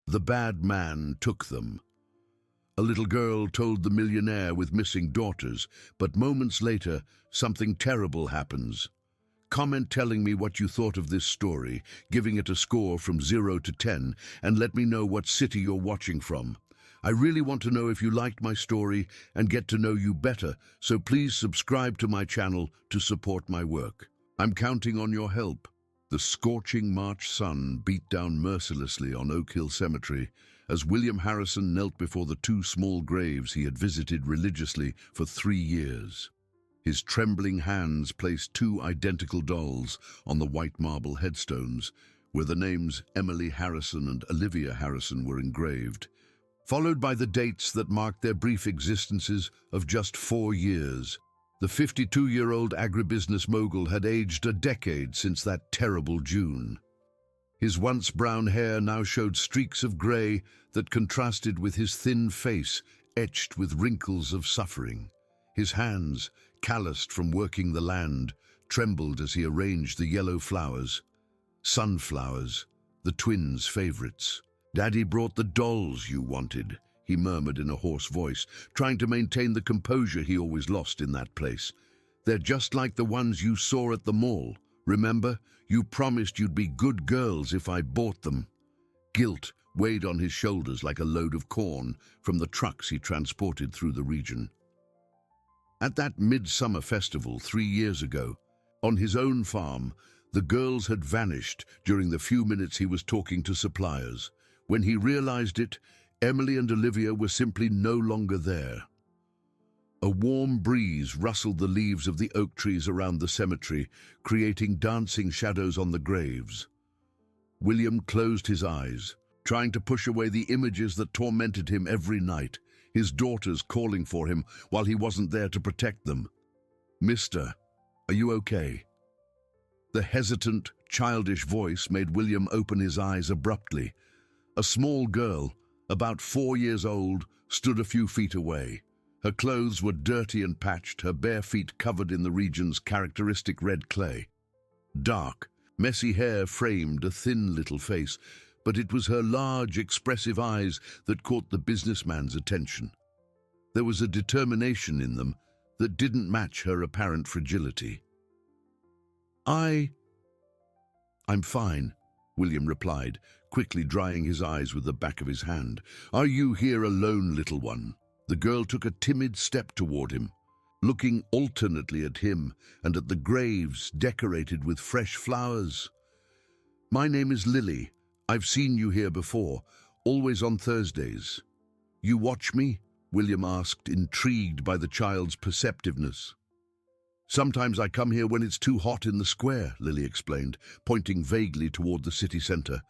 The bad man took them. A little girl told the millionaire with missing daughters, but moments later, something terrible happens. Comment telling me what you thought of this story, giving it a score from 0 to 10, and let me know what city you're watching from. I really want to know if you liked my story and get to know you better, so please subscribe to my channel to support my work. I'm counting on your help. The scorching March sun beat down mercilessly on Oak Hill Cemetery as William Harrison knelt before the two small graves he had visited religiously for 3 years. His trembling hands placed two identical dolls on the white marble headstones, where the names Emily Harrison and Olivia Harrison were engraved, followed by the dates that marked their brief existences of just 4 years. The 52-year-old agribusiness mogul had aged a decade since that terrible June. His once brown hair now showed streaks of grey that contrasted with his thin face, etched with wrinkles of suffering. His hands, calloused from working the land, trembled as he arranged the yellow flowers. Sunflowers, the twins' favorites. "Daddy brought the dolls you wanted," he murmured in a hoarse voice, trying to maintain the composure he always lost in that place. "They're just like the ones you saw at the mall. Remember, you promised you'd be good girls if I bought them." Guilt weighed on his shoulders like a load of corn from the trucks he transported through the region. At that midsummer festival 3 years ago, on his own farm, the girls had vanished during the few minutes he was talking to suppliers. When he realized it, Emily and Olivia were simply no longer there. A warm breeze rustled the leaves of the oak trees around the cemetery, creating dancing shadows on the graves. William closed his eyes, trying to push away the images that tormented him every night, his daughters calling for him while he wasn't there to protect them. "Mister, are you okay?" The hesitant, childish voice made William open his eyes abruptly. A small girl, about 4 years old, stood a few feet away. Her clothes were dirty and patched, her bare feet covered in the region's characteristic red clay. Dark, messy hair framed a thin little face, but it was her large, expressive eyes that caught the businessman's attention. There was a determination in them that didn't match her apparent fragility. I'm fine," William replied, quickly drying his eyes with the back of his hand. "Are you here alone, little one?" The girl took a timid step toward him, looking alternately at him and at the graves decorated with fresh flowers. "My name is Lily. I've seen you here before, always on Thursdays." "You watch me?" William asked, intrigued by the child's perceptiveness. "Sometimes I come here when it's too hot in the square," Lily explained, pointing vaguely toward the city center.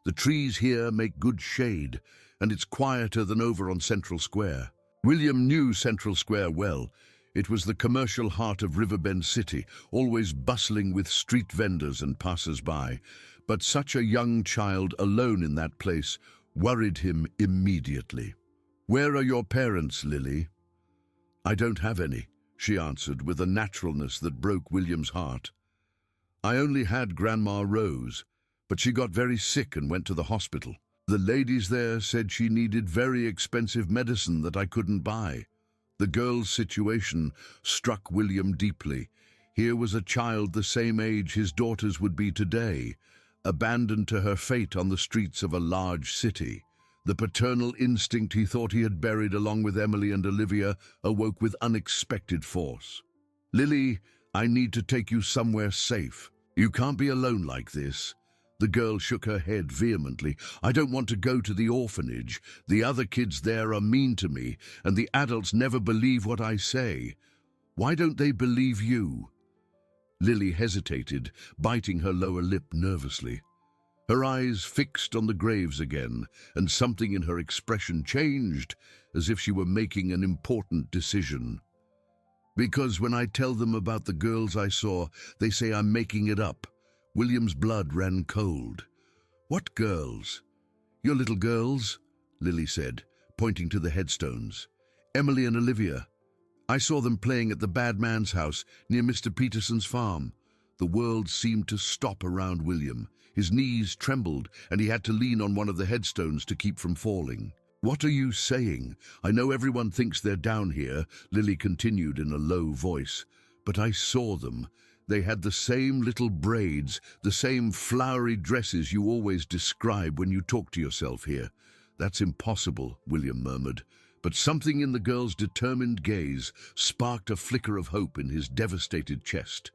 "The trees here make good shade, and it's quieter than over on Central Square." William knew Central Square well. It was the commercial heart of Riverbend City, always bustling with street vendors and passers-by. But such a young child alone in that place worried him immediately. "Where are your parents, Lily?" "I don't have any," she answered with a naturalness that broke William's heart. "I only had Grandma Rose, but she got very sick and went to the hospital. The ladies there said she needed very expensive medicine that I couldn't buy." The girl's situation struck William deeply. Here was a child the same age his daughters would be today, abandoned to her fate on the streets of a large city. The paternal instinct he thought he had buried along with Emily and Olivia awoke with unexpected force. "Lily, I need to take you somewhere safe. You can't be alone like this." The girl shook her head vehemently. "I don't want to go to the orphanage. The other kids there are mean to me, and the adults never believe what I say." "Why don't they believe you?" Lily hesitated, biting her lower lip nervously. Her eyes fixed on the graves again, and something in her expression changed, as if she were making an important decision. "Because when I tell them about the girls I saw, they say I'm making it up." William's blood ran cold. "What girls?" "Your little girls," Lily said, pointing to the headstones. "Emily and Olivia. I saw them playing at the bad man's house near Mr. Peterson's farm." The world seemed to stop around William. His knees trembled, and he had to lean on one of the headstones to keep from falling. "What are you saying? I know everyone thinks they're down here," Lily continued in a low voice. "But I saw them. They had the same little braids, the same flowery dresses you always describe when you talk to yourself here." "That's impossible," William murmured. But something in the girl's determined gaze sparked a flicker of hope in his devastated chest.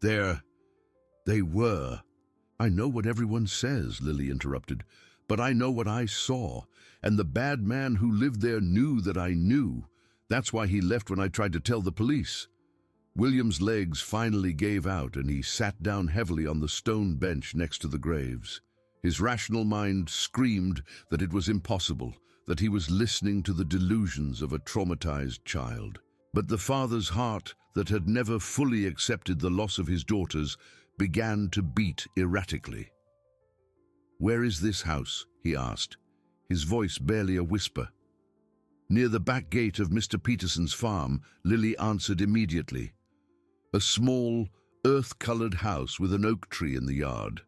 They were. "I know what everyone says," Lily interrupted, "but I know what I saw, and the bad man who lived there knew that I knew. That's why he left when I tried to tell the police." William's legs finally gave out, and he sat down heavily on the stone bench next to the graves. His rational mind screamed that it was impossible, that he was listening to the delusions of a traumatized child. But the father's heart, that had never fully accepted the loss of his daughters, began to beat erratically. "Where is this house?" he asked, his voice barely a whisper. "Near the back gate of Mr. Peterson's farm," Lily answered immediately. "A small, earth-colored house with an oak tree in the yard.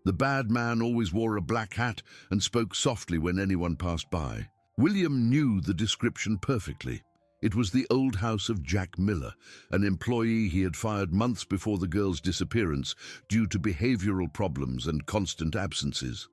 The bad man always wore a black hat and spoke softly when anyone passed by." William knew the description perfectly. It was the old house of Jack Miller, an employee he had fired months before the girl's disappearance due to behavioral problems and constant absences.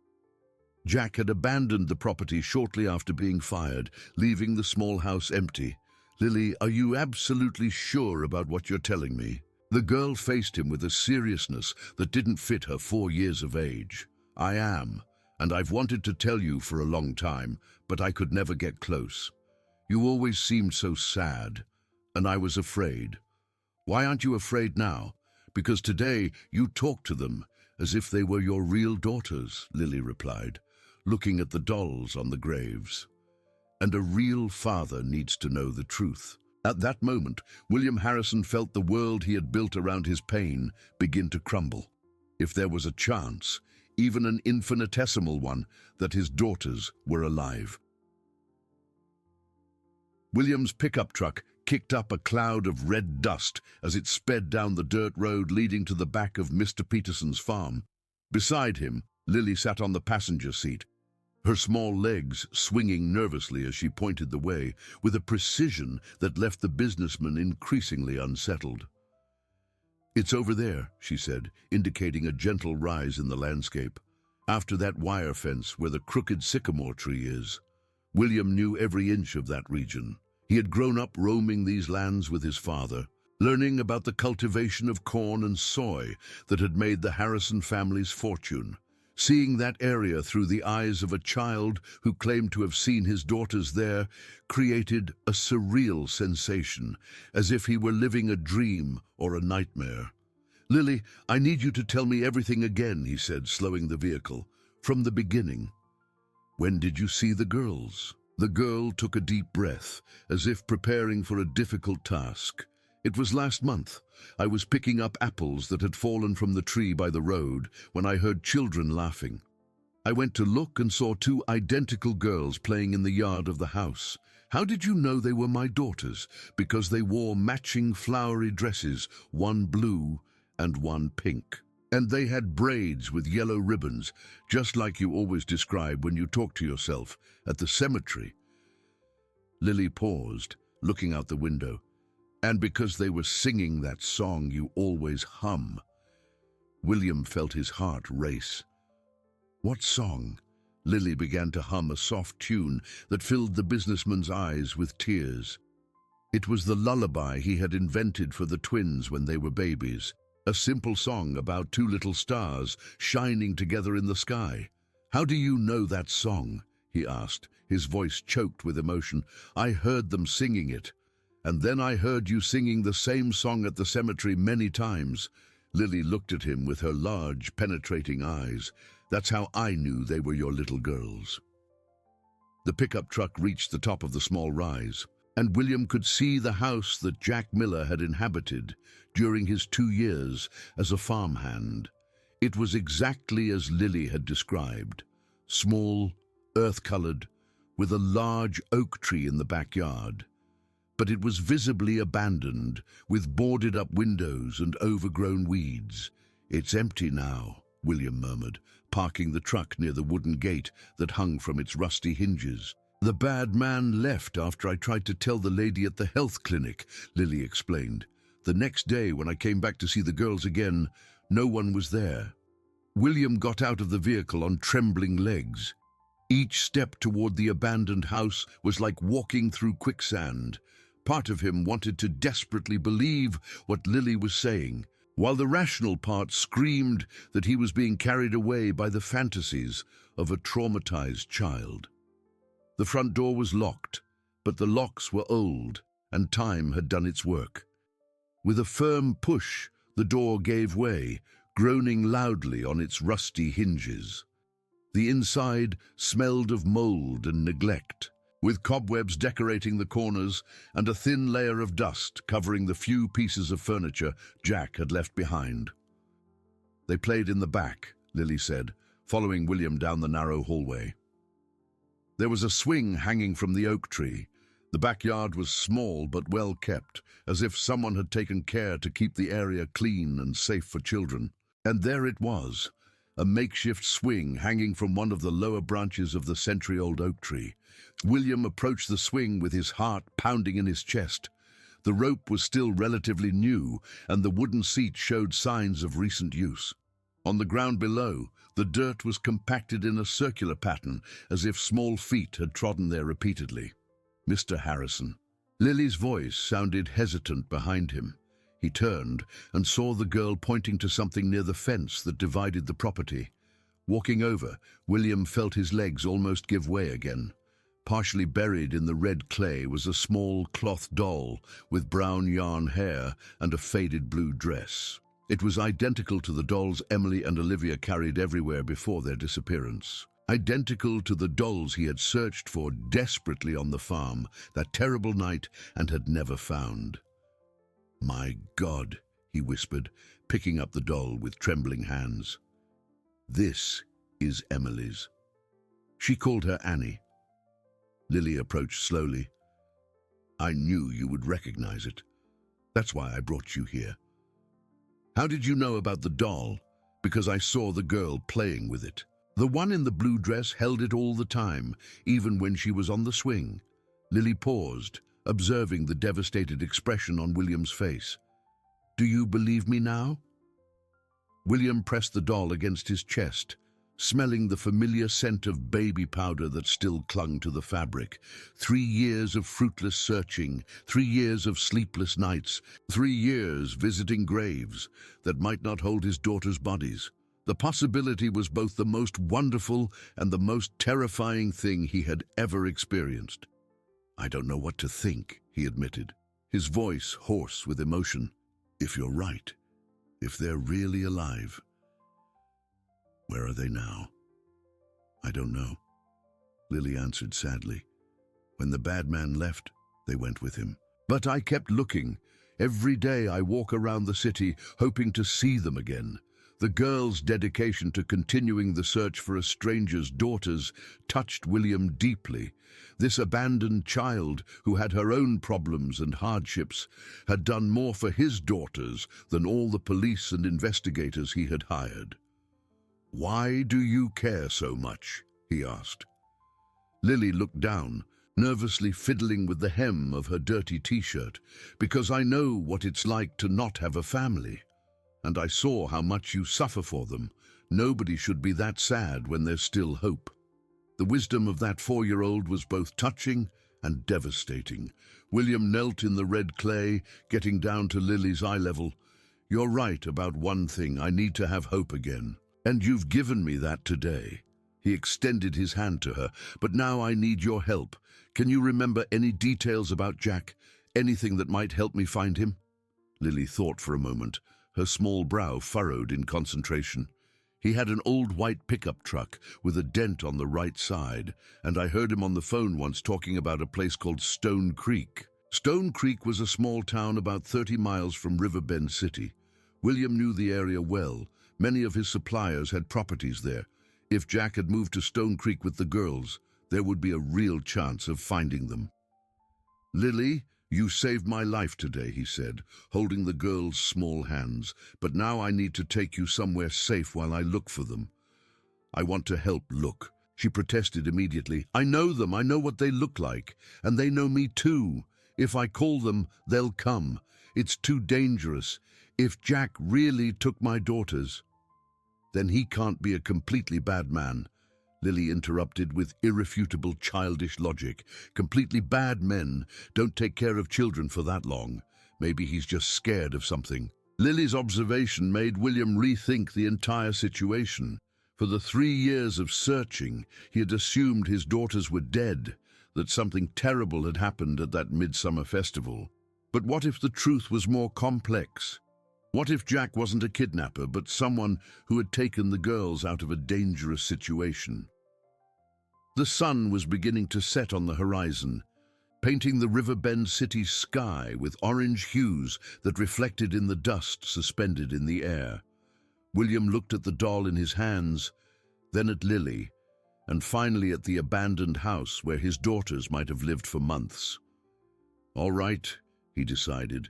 Jack had abandoned the property shortly after being fired, leaving the small house empty. "Lily, are you absolutely sure about what you're telling me?" The girl faced him with a seriousness that didn't fit her 4 years of age. "I am, and I've wanted to tell you for a long time, but I could never get close. You always seemed so sad, and I was afraid." "Why aren't you afraid now?" "Because today you talked to them as if they were your real daughters," Lily replied, looking at the dolls on the graves. "And a real father needs to know the truth." At that moment, William Harrison felt the world he had built around his pain begin to crumble. If there was a chance, even an infinitesimal one, that his daughters were alive. William's pickup truck kicked up a cloud of red dust as it sped down the dirt road leading to the back of Mr. Peterson's farm. Beside him, Lily sat on the passenger seat, her small legs swinging nervously as she pointed the way, with a precision that left the businessman increasingly unsettled. "It's over there," she said, indicating a gentle rise in the landscape. "After that wire fence where the crooked sycamore tree is." William knew every inch of that region. He had grown up roaming these lands with his father, learning about the cultivation of corn and soy that had made the Harrison family's fortune. Seeing that area through the eyes of a child who claimed to have seen his daughters there created a surreal sensation, as if he were living a dream or a nightmare. "Lily, I need you to tell me everything again," he said, slowing the vehicle. "From the beginning. When did you see the girls?" The girl took a deep breath, as if preparing for a difficult task. "It was last month. I was picking up apples that had fallen from the tree by the road when I heard children laughing. I went to look and saw 2 identical girls playing in the yard of the house. How did you know they were my daughters? Because they wore matching flowery dresses, one blue and one pink. And they had braids with yellow ribbons, just like you always describe when you talk to yourself at the cemetery." Lily paused, looking out the window. "And because they were singing that song you always hum." William felt his heart race. "What song?" Lily began to hum a soft tune that filled the businessman's eyes with tears. It was the lullaby he had invented for the twins when they were babies, a simple song about 2 little stars shining together in the sky. "How do you know that song?" he asked, his voice choked with emotion. "I heard them singing it. And then I heard you singing the same song at the cemetery many times." Lily looked at him with her large, penetrating eyes. "That's how I knew they were your little girls." The pickup truck reached the top of the small rise, and William could see the house that Jack Miller had inhabited during his 2 years as a farmhand. It was exactly as Lily had described. Small, earth-colored, with a large oak tree in the backyard. But it was visibly abandoned, with boarded-up windows and overgrown weeds. "It's empty now," William murmured, parking the truck near the wooden gate that hung from its rusty hinges. "The bad man left after I tried to tell the lady at the health clinic," Lily explained. "The next day, when I came back to see the girls again, no one was there." William got out of the vehicle on trembling legs. Each step toward the abandoned house was like walking through quicksand. Part of him wanted to desperately believe what Lily was saying, while the rational part screamed that he was being carried away by the fantasies of a traumatized child. The front door was locked, but the locks were old, and time had done its work. With a firm push, the door gave way, groaning loudly on its rusty hinges. The inside smelled of mold and neglect, with cobwebs decorating the corners and a thin layer of dust covering the few pieces of furniture Jack had left behind. "They played in the back," Lily said, following William down the narrow hallway. There was a swing hanging from the oak tree. The backyard was small but well kept, as if someone had taken care to keep the area clean and safe for children. And there it was, a makeshift swing hanging from one of the lower branches of the century-old oak tree. William approached the swing with his heart pounding in his chest. The rope was still relatively new, and the wooden seat showed signs of recent use. On the ground below, the dirt was compacted in a circular pattern, as if small feet had trodden there repeatedly. "Mr. Harrison." Lily's voice sounded hesitant behind him. He turned and saw the girl pointing to something near the fence that divided the property. Walking over, William felt his legs almost give way again. Partially buried in the red clay was a small cloth doll with brown yarn hair and a faded blue dress. It was identical to the dolls Emily and Olivia carried everywhere before their disappearance. Identical to the dolls he had searched for desperately on the farm that terrible night and had never found. "My God," he whispered, picking up the doll with trembling hands. "This is Emily's." She called her Annie. Lily approached slowly. "I knew you would recognize it. That's why I brought you here." "How did you know about the doll?" "Because I saw the girl playing with it. The one in the blue dress held it all the time, even when she was on the swing." Lily paused, observing the devastated expression on William's face. "Do you believe me now?" William pressed the doll against his chest, smelling the familiar scent of baby powder that still clung to the fabric. 3 years of fruitless searching, 3 years of sleepless nights, 3 years visiting graves that might not hold his daughters' bodies. The possibility was both the most wonderful and the most terrifying thing he had ever experienced. "I don't know what to think," he admitted, his voice hoarse with emotion. "If you're right, if they're really alive, where are they now?" "I don't know," Lily answered sadly. "When the bad man left, they went with him. But I kept looking. Every day I walk around the city hoping to see them again." The girl's dedication to continuing the search for a stranger's daughters touched William deeply. This abandoned child, who had her own problems and hardships, had done more for his daughters than all the police and investigators he had hired. "Why do you care so much?" he asked. Lily looked down, nervously fiddling with the hem of her dirty t-shirt. "Because I know what it's like to not have a family. And I saw how much you suffer for them. Nobody should be that sad when there's still hope." The wisdom of that 4-year-old was both touching and devastating. William knelt in the red clay, getting down to Lily's eye level. "You're right about one thing. I need to have hope again. And you've given me that today." He extended his hand to her. "But now I need your help. Can you remember any details about Jack? Anything that might help me find him?" Lily thought for a moment, her small brow furrowed in concentration. "He had an old white pickup truck with a dent on the right side, and I heard him on the phone once talking about a place called Stone Creek." Stone Creek was a small town about 30 miles from Riverbend City. William knew the area well. Many of his suppliers had properties there. If Jack had moved to Stone Creek with the girls, there would be a real chance of finding them. "Lily, you saved my life today," he said, holding the girl's small hands. "But now I need to take you somewhere safe while I look for them." I want to help look. She protested immediately. I know them, I know what they look like, and they know me too. If I call them, they'll come. It's too dangerous. If Jack really took my daughters, then he can't be a completely bad man. Lily interrupted with irrefutable childish logic. Completely bad men don't take care of children for that long. Maybe he's just scared of something. Lily's observation made William rethink the entire situation. For the 3 years of searching, he had assumed his daughters were dead, that something terrible had happened at that midsummer festival. But what if the truth was more complex? What if Jack wasn't a kidnapper, but someone who had taken the girls out of a dangerous situation? The sun was beginning to set on the horizon, painting the Riverbend city's sky with orange hues that reflected in the dust suspended in the air. William looked at the doll in his hands, then at Lily, and finally at the abandoned house where his daughters might have lived for months. All right, he decided.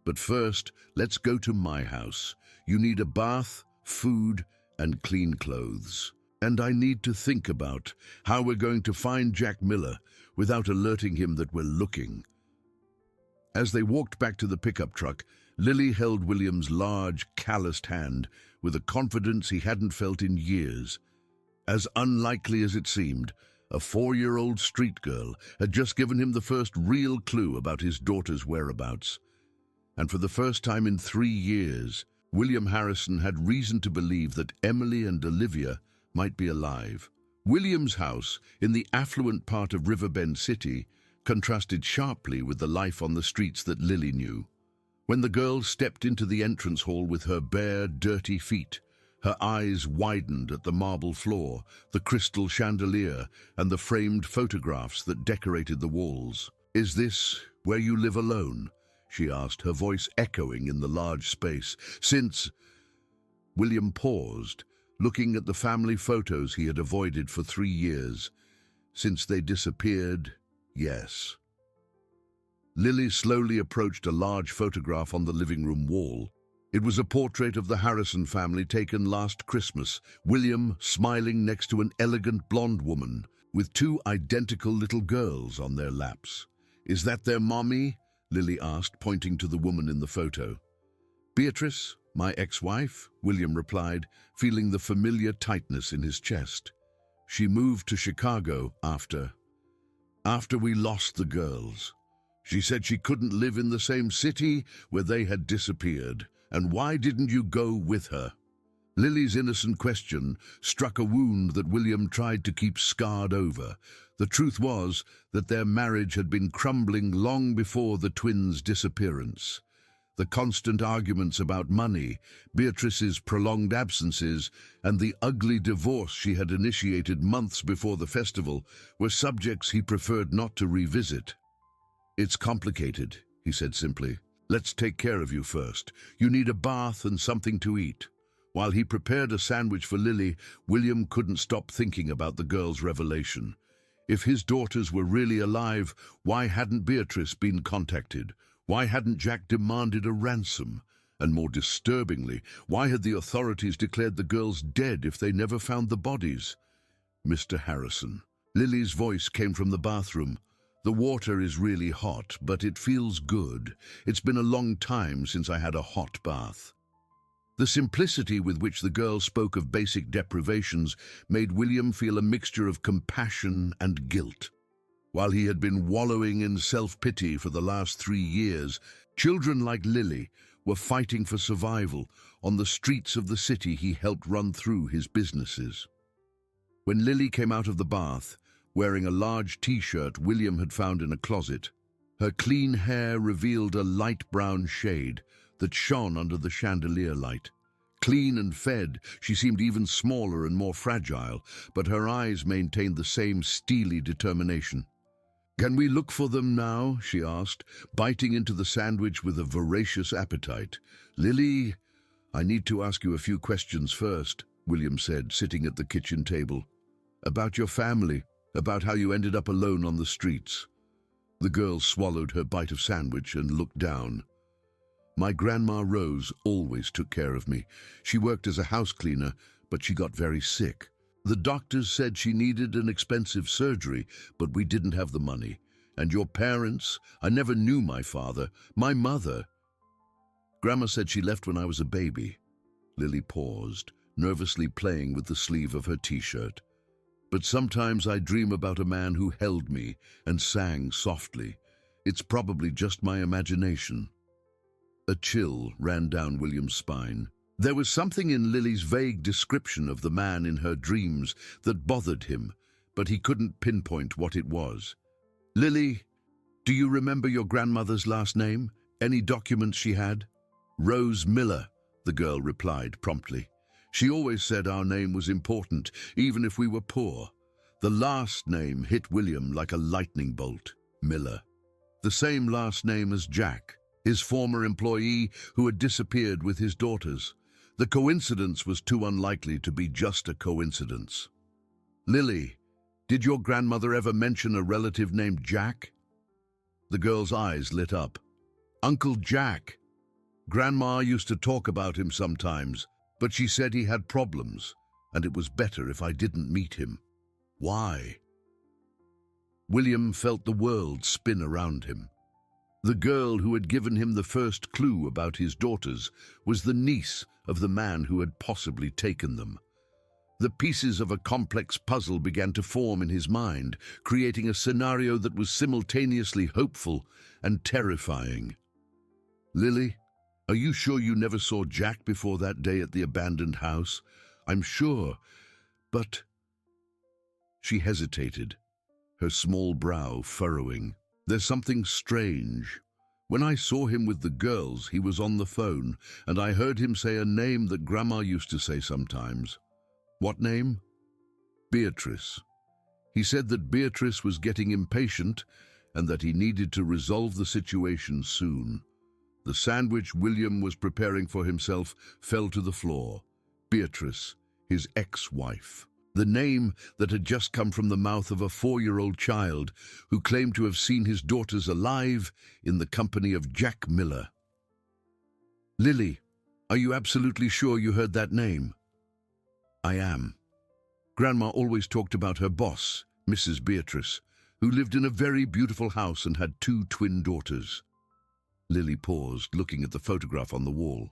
But first, let's go to my house. You need a bath, food, and clean clothes. And I need to think about how we're going to find Jack Miller without alerting him that we're looking. As they walked back to the pickup truck, Lily held William's large, calloused hand with a confidence he hadn't felt in years. As unlikely as it seemed, a 4-year-old street girl had just given him the first real clue about his daughter's whereabouts. And for the first time in 3 years, William Harrison had reason to believe that Emily and Olivia might be alive. William's house, in the affluent part of Riverbend City, contrasted sharply with the life on the streets that Lily knew. When the girl stepped into the entrance hall with her bare, dirty feet, her eyes widened at the marble floor, the crystal chandelier, and the framed photographs that decorated the walls. "Is this where you live alone?" she asked, her voice echoing in the large space. "Since—" William paused, looking at the family photos he had avoided for 3 years. "Since they disappeared, yes." Lily slowly approached a large photograph on the living room wall. It was a portrait of the Harrison family taken last Christmas, William smiling next to an elegant blonde woman with 2 identical little girls on their laps. "Is that their mommy?" Lily asked, pointing to the woman in the photo. "Beatrice, my ex-wife," William replied, feeling the familiar tightness in his chest. "She moved to Chicago after we lost the girls. She said she couldn't live in the same city where they had disappeared. And why didn't you go with her?" Lily's innocent question struck a wound that William tried to keep scarred over. The truth was that their marriage had been crumbling long before the twins' disappearance. The constant arguments about money, Beatrice's prolonged absences, and the ugly divorce she had initiated months before the festival were subjects he preferred not to revisit. "It's complicated," he said simply. "Let's take care of you first. You need a bath and something to eat." While he prepared a sandwich for Lily, William couldn't stop thinking about the girl's revelation. If his daughters were really alive, why hadn't Beatrice been contacted? Why hadn't Jack demanded a ransom? And more disturbingly, why had the authorities declared the girls dead if they never found the bodies? "Mr. Harrison." Lily's voice came from the bathroom. "The water is really hot, but it feels good. It's been a long time since I had a hot bath." The simplicity with which the girl spoke of basic deprivations made William feel a mixture of compassion and guilt. While he had been wallowing in self-pity for the last 3 years, children like Lily were fighting for survival on the streets of the city he helped run through his businesses. When Lily came out of the bath, wearing a large t-shirt William had found in a closet, her clean hair revealed a light brown shade that shone under the chandelier light. Clean and fed, she seemed even smaller and more fragile, but her eyes maintained the same steely determination. "Can we look for them now?" she asked, biting into the sandwich with a voracious appetite. "Lily, I need to ask you a few questions first," William said, sitting at the kitchen table. "About your family, about how you ended up alone on the streets." The girl swallowed her bite of sandwich and looked down. "My grandma Rose always took care of me. She worked as a house cleaner, but she got very sick. The doctors said she needed an expensive surgery, but we didn't have the money. And your parents? I never knew my father. My mother. Grandma said she left when I was a baby. Lily paused, nervously playing with the sleeve of her t-shirt. But sometimes I dream about a man who held me and sang softly. It's probably just my imagination. A chill ran down William's spine. There was something in Lily's vague description of the man in her dreams that bothered him, but he couldn't pinpoint what it was. Lily, do you remember your grandmother's last name? Any documents she had? Rose Miller, the girl replied promptly. She always said our name was important, even if we were poor. The last name hit William like a lightning bolt. Miller. The same last name as Jack, his former employee who had disappeared with his daughters. The coincidence was too unlikely to be just a coincidence. Lily, did your grandmother ever mention a relative named Jack? The girl's eyes lit up. Uncle Jack. Grandma used to talk about him sometimes, but she said he had problems, and it was better if I didn't meet him. Why? William felt the world spin around him. The girl who had given him the first clue about his daughters was the niece of the man who had possibly taken them. The pieces of a complex puzzle began to form in his mind, creating a scenario that was simultaneously hopeful and terrifying. Lily, are you sure you never saw Jack before that day at the abandoned house? I'm sure, but... She hesitated, her small brow furrowing. There's something strange. When I saw him with the girls, he was on the phone, and I heard him say a name that Grandma used to say sometimes. What name? Beatrice. He said that Beatrice was getting impatient and that he needed to resolve the situation soon. The sandwich William was preparing for himself fell to the floor. Beatrice, his ex-wife. The name that had just come from the mouth of a 4-year-old child who claimed to have seen his daughters alive in the company of Jack Miller. Lily, are you absolutely sure you heard that name? I am. Grandma always talked about her boss, Mrs. Beatrice, who lived in a very beautiful house and had 2 twin daughters. Lily paused, looking at the photograph on the wall.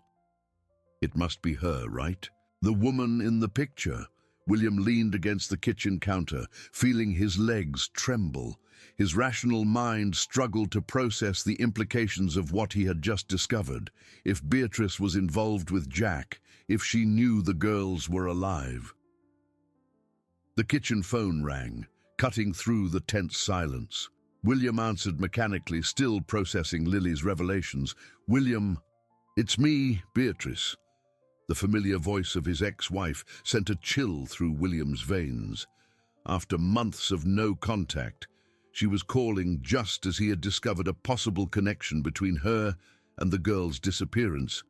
It must be her, right? The woman in the picture. William leaned against the kitchen counter, feeling his legs tremble. His rational mind struggled to process the implications of what he had just discovered. If Beatrice was involved with Jack, if she knew the girls were alive. The kitchen phone rang, cutting through the tense silence. William answered mechanically, still processing Lily's revelations. William, it's me, Beatrice. The familiar voice of his ex-wife sent a chill through William's veins. After months of no contact, she was calling just as he had discovered a possible connection between her and the girl's disappearance.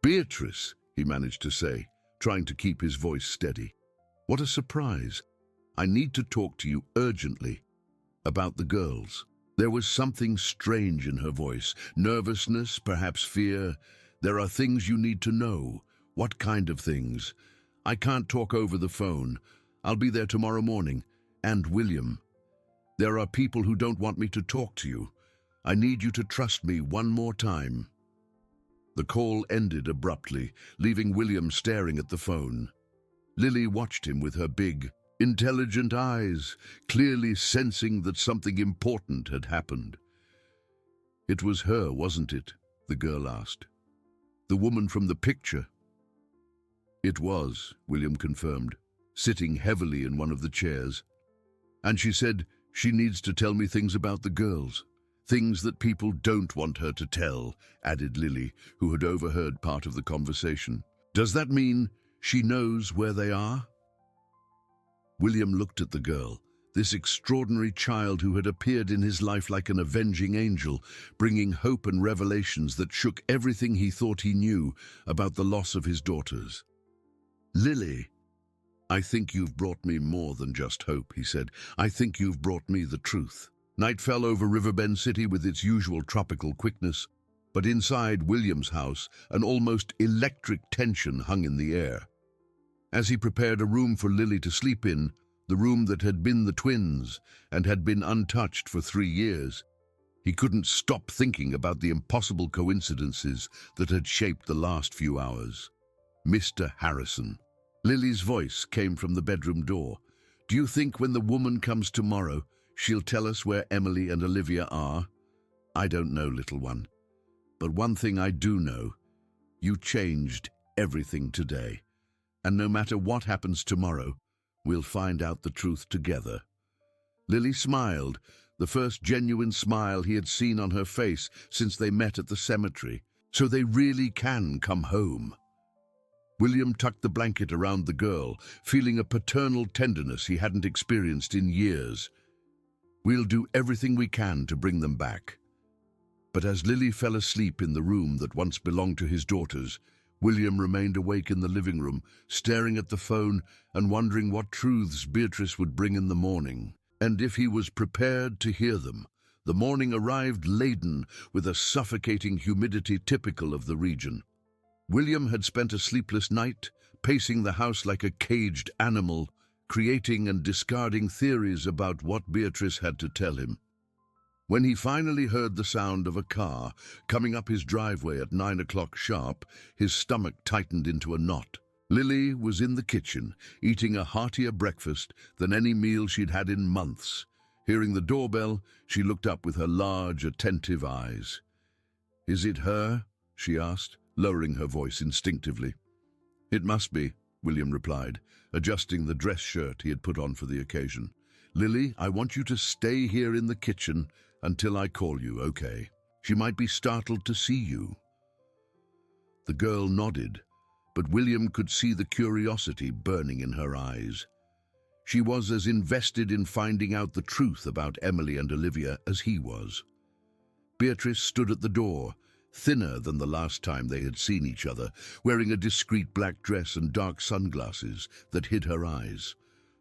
Beatrice, he managed to say, trying to keep his voice steady. What a surprise. I need to talk to you urgently about the girls. There was something strange in her voice, nervousness, perhaps fear. There are things you need to know. What kind of things? I can't talk over the phone. I'll be there tomorrow morning. And William, there are people who don't want me to talk to you. I need you to trust me one more time. The call ended abruptly, leaving William staring at the phone. Lily watched him with her big, intelligent eyes, clearly sensing that something important had happened. It was her, wasn't it? The girl asked. The woman from the picture? It was, William confirmed, sitting heavily in one of the chairs. And she said she needs to tell me things about the girls. Things that people don't want her to tell, added Lily, who had overheard part of the conversation. Does that mean she knows where they are? William looked at the girl, this extraordinary child who had appeared in his life like an avenging angel, bringing hope and revelations that shook everything he thought he knew about the loss of his daughters. Lily, I think you've brought me more than just hope, he said. I think you've brought me the truth. Night fell over Riverbend City with its usual tropical quickness, but inside William's house, an almost electric tension hung in the air. As he prepared a room for Lily to sleep in, the room that had been the twins and had been untouched for 3 years, he couldn't stop thinking about the impossible coincidences that had shaped the last few hours. Mr. Harrison. Lily's voice came from the bedroom door. "Do you think when the woman comes tomorrow, she'll tell us where Emily and Olivia are?" "I don't know, little one. But one thing I do know, you changed everything today. And no matter what happens tomorrow, we'll find out the truth together." Lily smiled, the first genuine smile he had seen on her face since they met at the cemetery. "So they really can come home." William tucked the blanket around the girl, feeling a paternal tenderness he hadn't experienced in years. "We'll do everything we can to bring them back." But as Lily fell asleep in the room that once belonged to his daughters, William remained awake in the living room, staring at the phone and wondering what truths Beatrice would bring in the morning, and if he was prepared to hear them. The morning arrived laden with a suffocating humidity typical of the region. William had spent a sleepless night, pacing the house like a caged animal, creating and discarding theories about what Beatrice had to tell him. When he finally heard the sound of a car coming up his driveway at 9 o'clock sharp, his stomach tightened into a knot. Lily was in the kitchen, eating a heartier breakfast than any meal she'd had in months. Hearing the doorbell, she looked up with her large, attentive eyes. "Is it her?" she asked, lowering her voice instinctively. "It must be," William replied, adjusting the dress shirt he had put on for the occasion. "Lily, I want you to stay here in the kitchen until I call you, okay? She might be startled to see you." The girl nodded, but William could see the curiosity burning in her eyes. She was as invested in finding out the truth about Emily and Olivia as he was. Beatrice stood at the door, thinner than the last time they had seen each other, wearing a discreet black dress and dark sunglasses that hid her eyes.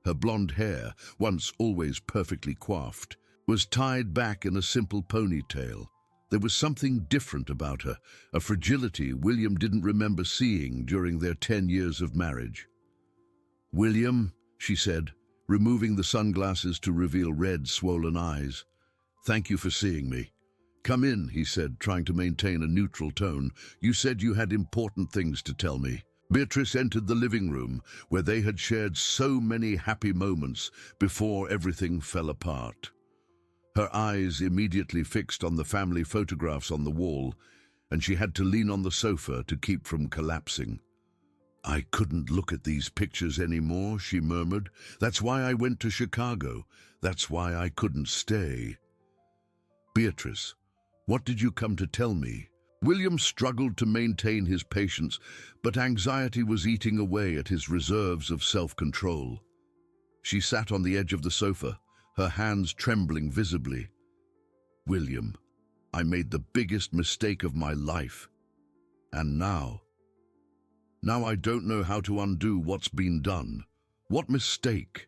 Her blonde hair, once always perfectly coiffed, was tied back in a simple ponytail. There was something different about her, a fragility William didn't remember seeing during their 10 years of marriage. "William," she said, removing the sunglasses to reveal red, swollen eyes. "Thank you for seeing me." "Come in," he said, trying to maintain a neutral tone. "You said you had important things to tell me." Beatrice entered the living room, where they had shared so many happy moments before everything fell apart. Her eyes immediately fixed on the family photographs on the wall, and she had to lean on the sofa to keep from collapsing. "I couldn't look at these pictures anymore," she murmured. "That's why I went to Chicago. That's why I couldn't stay." "Beatrice, what did you come to tell me?" William struggled to maintain his patience, but anxiety was eating away at his reserves of self-control. She sat on the edge of the sofa, her hands trembling visibly. "William, I made the biggest mistake of my life. And now I don't know how to undo what's been done." "What mistake?"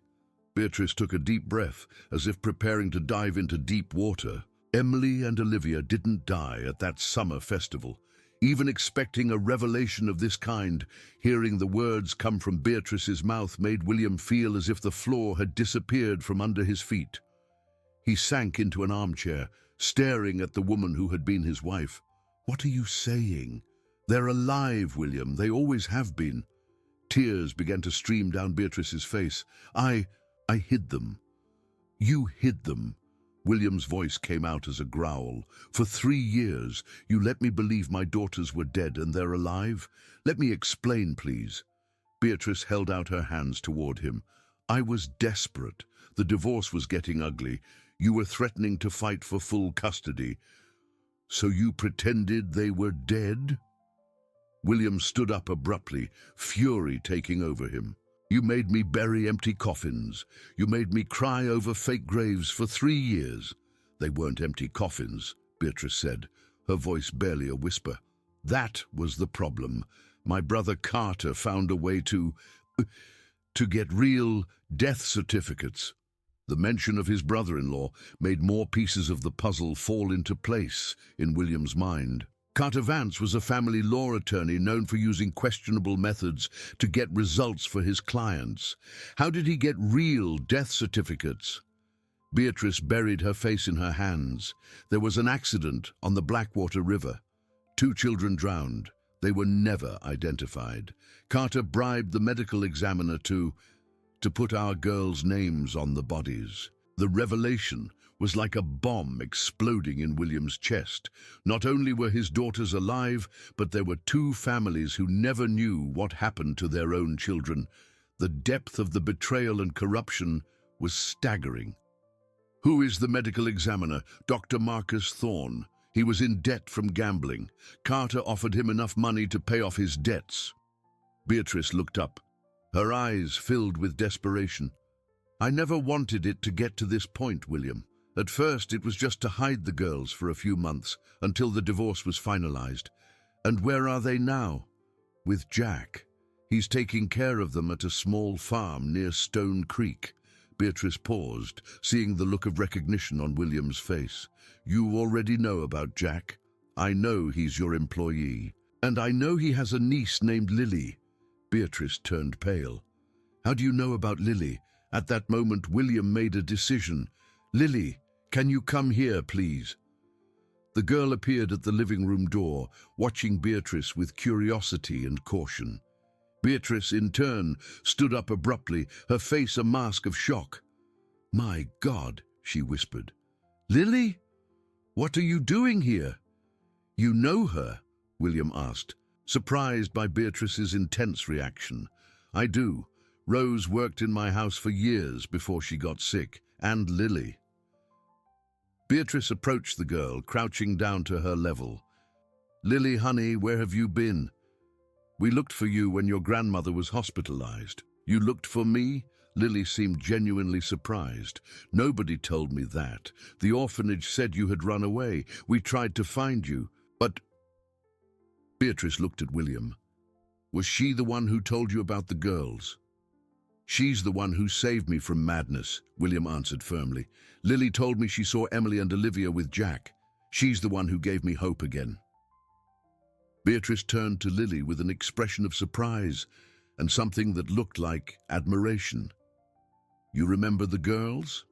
Beatrice took a deep breath, as if preparing to dive into deep water. "Emily and Olivia didn't die at that summer festival." Even expecting a revelation of this kind, hearing the words come from Beatrice's mouth made William feel as if the floor had disappeared from under his feet. He sank into an armchair, staring at the woman who had been his wife. "What are you saying?" "They're alive, William. They always have been." Tears began to stream down Beatrice's face. I hid them." "You hid them?" William's voice came out as a growl. "For 3 years, you let me believe my daughters were dead and they're alive? Let me explain, please." Beatrice held out her hands toward him. "I was desperate. The divorce was getting ugly. You were threatening to fight for full custody. So you pretended they were dead?" William stood up abruptly, fury taking over him. "You made me bury empty coffins. You made me cry over fake graves for 3 years." "They weren't empty coffins," Beatrice said, her voice barely a whisper. "That was the problem. My brother Carter found a way to get real death certificates." The mention of his brother-in-law made more pieces of the puzzle fall into place in William's mind. Carter Vance was a family law attorney known for using questionable methods to get results for his clients. How did he get real death certificates? Beatrice buried her face in her hands. There was an accident on the Blackwater River. 2 children drowned. They were never identified. Carter bribed the medical examiner to put our girls' names on the bodies. The revelation was like a bomb exploding in William's chest. Not only were his daughters alive, but there were 2 families who never knew what happened to their own children. The depth of the betrayal and corruption was staggering. Who is the medical examiner? Dr. Marcus Thorne. He was in debt from gambling. Carter offered him enough money to pay off his debts. Beatrice looked up. Her eyes filled with desperation. I never wanted it to get to this point, William. At first, it was just to hide the girls for a few months until the divorce was finalized. And where are they now? With Jack. He's taking care of them at a small farm near Stone Creek. Beatrice paused, seeing the look of recognition on William's face. You already know about Jack. I know he's your employee. And I know he has a niece named Lily. Beatrice turned pale. How do you know about Lily? At that moment, William made a decision. Lily, can you come here, please? The girl appeared at the living room door, watching Beatrice with curiosity and caution. Beatrice, in turn, stood up abruptly, her face a mask of shock. My God, she whispered. Lily? What are you doing here? You know her? William asked, surprised by Beatrice's intense reaction. I do. Rose worked in my house for years before she got sick, and Lily. Beatrice approached the girl, crouching down to her level. Lily, honey, where have you been? We looked for you when your grandmother was hospitalized. You looked for me? Lily seemed genuinely surprised. Nobody told me that. The orphanage said you had run away. We tried to find you, but... Beatrice looked at William. Was she the one who told you about the girls? She's the one who saved me from madness, William answered firmly. Lily told me she saw Emily and Olivia with Jack. She's the one who gave me hope again. Beatrice turned to Lily with an expression of surprise and something that looked like admiration. You remember the girls?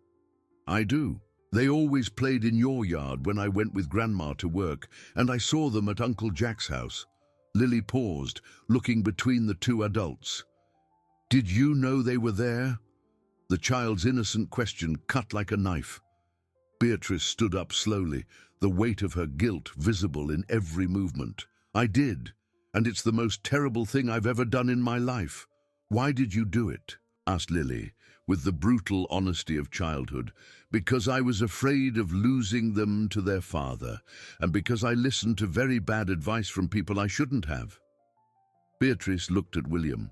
I do. They always played in your yard when I went with Grandma to work, and I saw them at Uncle Jack's house. Lily paused, looking between the 2 adults. Did you know they were there? The child's innocent question cut like a knife. Beatrice stood up slowly, the weight of her guilt visible in every movement. I did, and it's the most terrible thing I've ever done in my life. Why did you do it? Asked Lily, with the brutal honesty of childhood. Because I was afraid of losing them to their father, and because I listened to very bad advice from people I shouldn't have. Beatrice looked at William.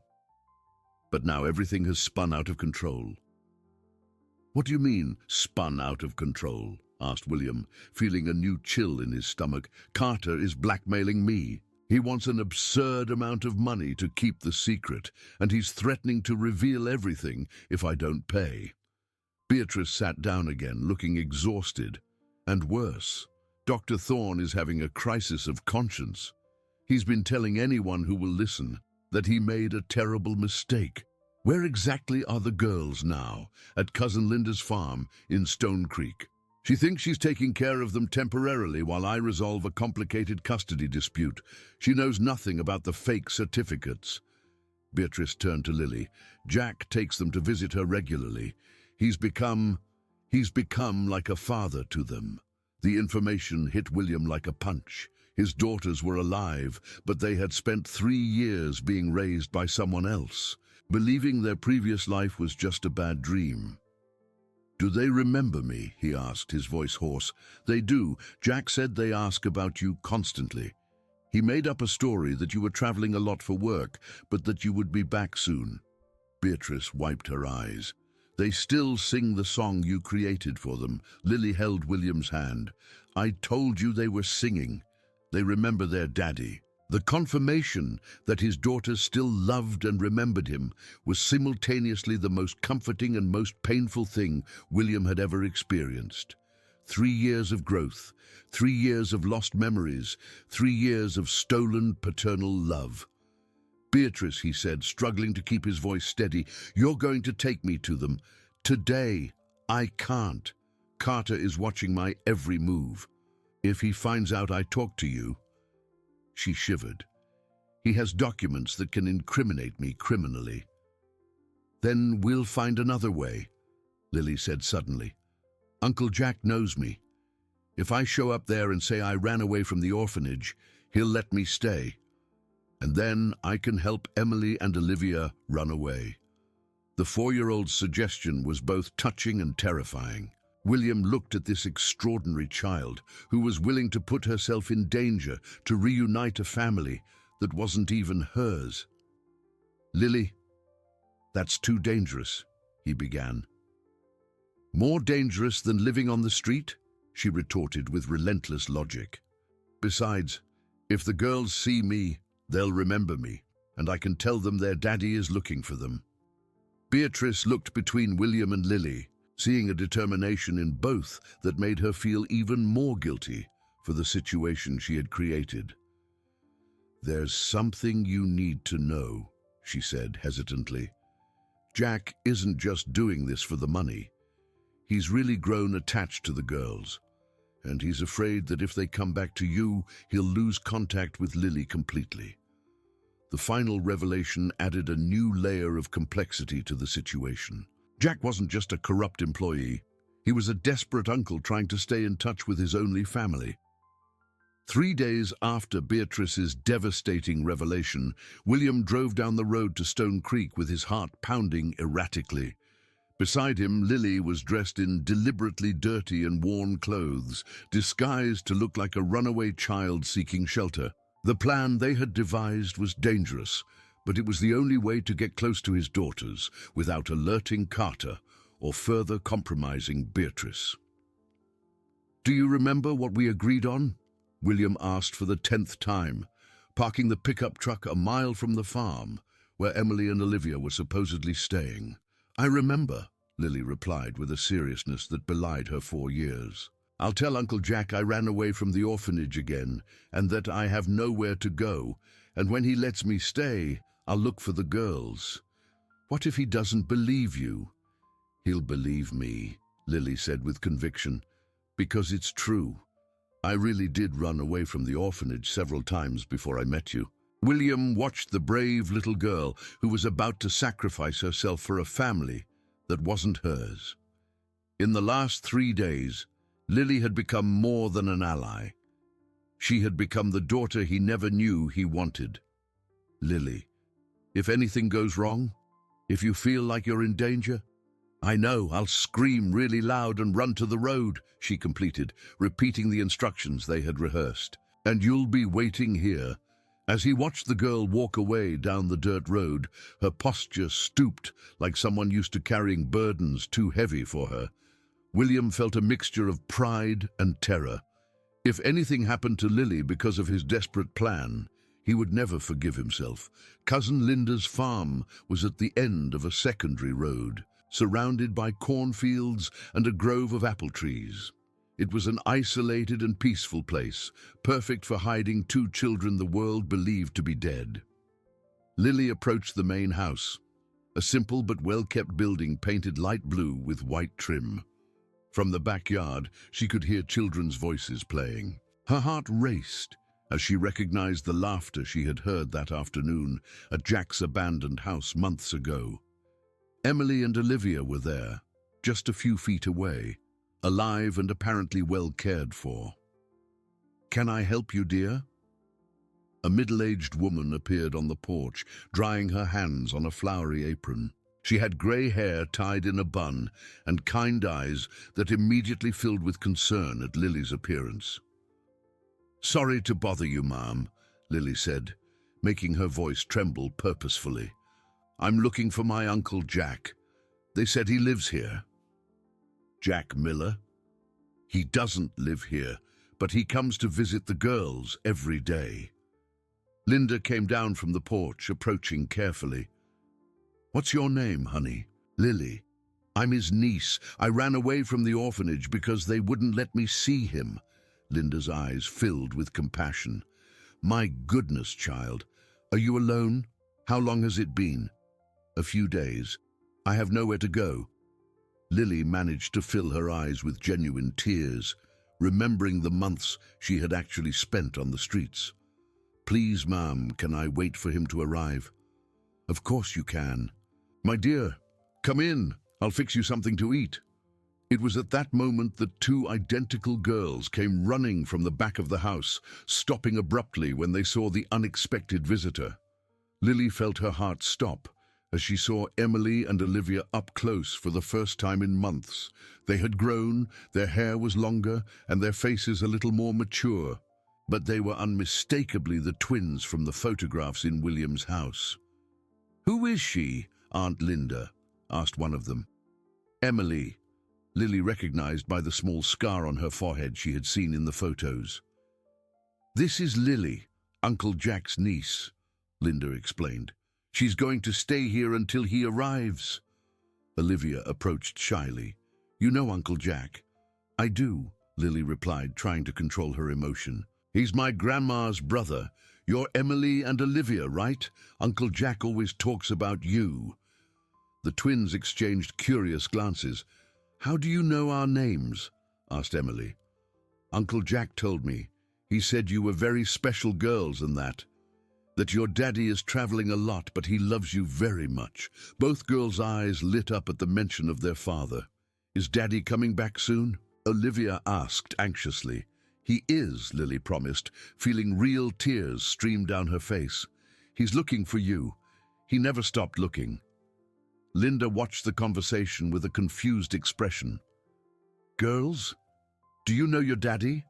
But now everything has spun out of control. What do you mean, spun out of control? Asked William, feeling a new chill in his stomach. Carter is blackmailing me. He wants an absurd amount of money to keep the secret, and he's threatening to reveal everything if I don't pay. Beatrice sat down again, looking exhausted. And worse, Dr. Thorne is having a crisis of conscience. He's been telling anyone who will listen that he made a terrible mistake. Where exactly are the girls now? At Cousin Linda's farm in Stone Creek. She thinks she's taking care of them temporarily while I resolve a complicated custody dispute. She knows nothing about the fake certificates. Beatrice turned to Lily. Jack takes them to visit her regularly. He's become like a father to them. The information hit William like a punch. His daughters were alive, but they had spent 3 years being raised by someone else, believing their previous life was just a bad dream. Do they remember me? He asked, his voice hoarse. They do. Jack said they ask about you constantly. He made up a story that you were traveling a lot for work, but that you would be back soon. Beatrice wiped her eyes. They still sing the song you created for them. Lily held William's hand. I told you they were singing. They remember their daddy. The confirmation that his daughters still loved and remembered him was simultaneously the most comforting and most painful thing William had ever experienced. 3 years of growth, 3 years of lost memories, 3 years of stolen paternal love. Beatrice, he said, struggling to keep his voice steady, you're going to take me to them. Today, I can't. Carter is watching my every move. If he finds out I talk to you, she shivered. He has documents that can incriminate me criminally. Then we'll find another way, Lily said suddenly. Uncle Jack knows me. If I show up there and say I ran away from the orphanage, he'll let me stay. And then I can help Emily and Olivia run away. The 4-year-old's suggestion was both touching and terrifying. William looked at this extraordinary child who was willing to put herself in danger to reunite a family that wasn't even hers. Lily, that's too dangerous, he began. More dangerous than living on the street? She retorted with relentless logic. Besides, if the girls see me, they'll remember me, and I can tell them their daddy is looking for them. Beatrice looked between William and Lily, seeing a determination in both that made her feel even more guilty for the situation she had created. There's something you need to know, she said hesitantly. Jack isn't just doing this for the money. He's really grown attached to the girls, and he's afraid that if they come back to you, he'll lose contact with Lily completely. The final revelation added a new layer of complexity to the situation. Jack wasn't just a corrupt employee. He was a desperate uncle trying to stay in touch with his only family. 3 days after Beatrice's devastating revelation, William drove down the road to Stone Creek with his heart pounding erratically. Beside him, Lily was dressed in deliberately dirty and worn clothes, disguised to look like a runaway child seeking shelter. The plan they had devised was dangerous, but it was the only way to get close to his daughters without alerting Carter or further compromising Beatrice. "Do you remember what we agreed on?" William asked for the 10th time, parking the pickup truck a mile from the farm where Emily and Olivia were supposedly staying. "I remember," Lily replied with a seriousness that belied her 4 years. "I'll tell Uncle Jack I ran away from the orphanage again and that I have nowhere to go, and when he lets me stay, I'll look for the girls." "What if he doesn't believe you?" "He'll believe me," Lily said with conviction, "because it's true. I really did run away from the orphanage several times before I met you." William watched the brave little girl who was about to sacrifice herself for a family that wasn't hers. In the last 3 days, Lily had become more than an ally. She had become the daughter he never knew he wanted. "Lily, if anything goes wrong, if you feel like you're in danger, I know, I'll scream really loud and run to the road," she completed, repeating the instructions they had rehearsed. "And you'll be waiting here." As he watched the girl walk away down the dirt road, her posture stooped like someone used to carrying burdens too heavy for her, William felt a mixture of pride and terror. If anything happened to Lily because of his desperate plan, he would never forgive himself. Cousin Linda's farm was at the end of a secondary road, surrounded by cornfields and a grove of apple trees. It was an isolated and peaceful place, perfect for hiding 2 children the world believed to be dead. Lily approached the main house, a simple but well-kept building painted light blue with white trim. From the backyard, she could hear children's voices playing. Her heart raced as she recognized the laughter she had heard that afternoon at Jack's abandoned house months ago. Emily and Olivia were there, just a few feet away, alive and apparently well cared for. "Can I help you, dear?" A middle-aged woman appeared on the porch, drying her hands on a flowery apron. She had grey hair tied in a bun and kind eyes that immediately filled with concern at Lily's appearance. "Sorry to bother you, ma'am," Lily said, making her voice tremble purposefully. "I'm looking for my Uncle Jack. They said he lives here." "Jack Miller? He doesn't live here, but he comes to visit the girls every day." Linda came down from the porch, approaching carefully. "What's your name, honey?" "Lily." I'm his niece. I ran away from the orphanage because they wouldn't let me see him. Linda's eyes filled with compassion. My goodness, child. Are you alone? How long has it been? A few days. I have nowhere to go. Lily managed to fill her eyes with genuine tears, remembering the months she had actually spent on the streets. Please, ma'am, can I wait for him to arrive? Of course you can. My dear, come in. I'll fix you something to eat. It was at that moment that two identical girls came running from the back of the house, stopping abruptly when they saw the unexpected visitor. Lily felt her heart stop as she saw Emily and Olivia up close for the first time in months. They had grown, their hair was longer, and their faces a little more mature, but they were unmistakably the twins from the photographs in William's house. "Who is she, Aunt Linda?" asked one of them. "Emily," Lily recognized by the small scar on her forehead she had seen in the photos. "This is Lily, Uncle Jack's niece," Linda explained. "She's going to stay here until he arrives." Olivia approached shyly. "You know Uncle Jack?" "I do," Lily replied, trying to control her emotion. "He's my grandma's brother. You're Emily and Olivia, right? Uncle Jack always talks about you." The twins exchanged curious glances. "How do you know our names?" asked Emily. "Uncle Jack told me. He said you were very special girls and that your daddy is traveling a lot, but he loves you very much." Both girls' eyes lit up at the mention of their father. "Is Daddy coming back soon?" Olivia asked anxiously. "He is," Lily promised, feeling real tears stream down her face. "He's looking for you. He never stopped looking." Linda watched the conversation with a confused expression. "Girls, do you know your daddy?"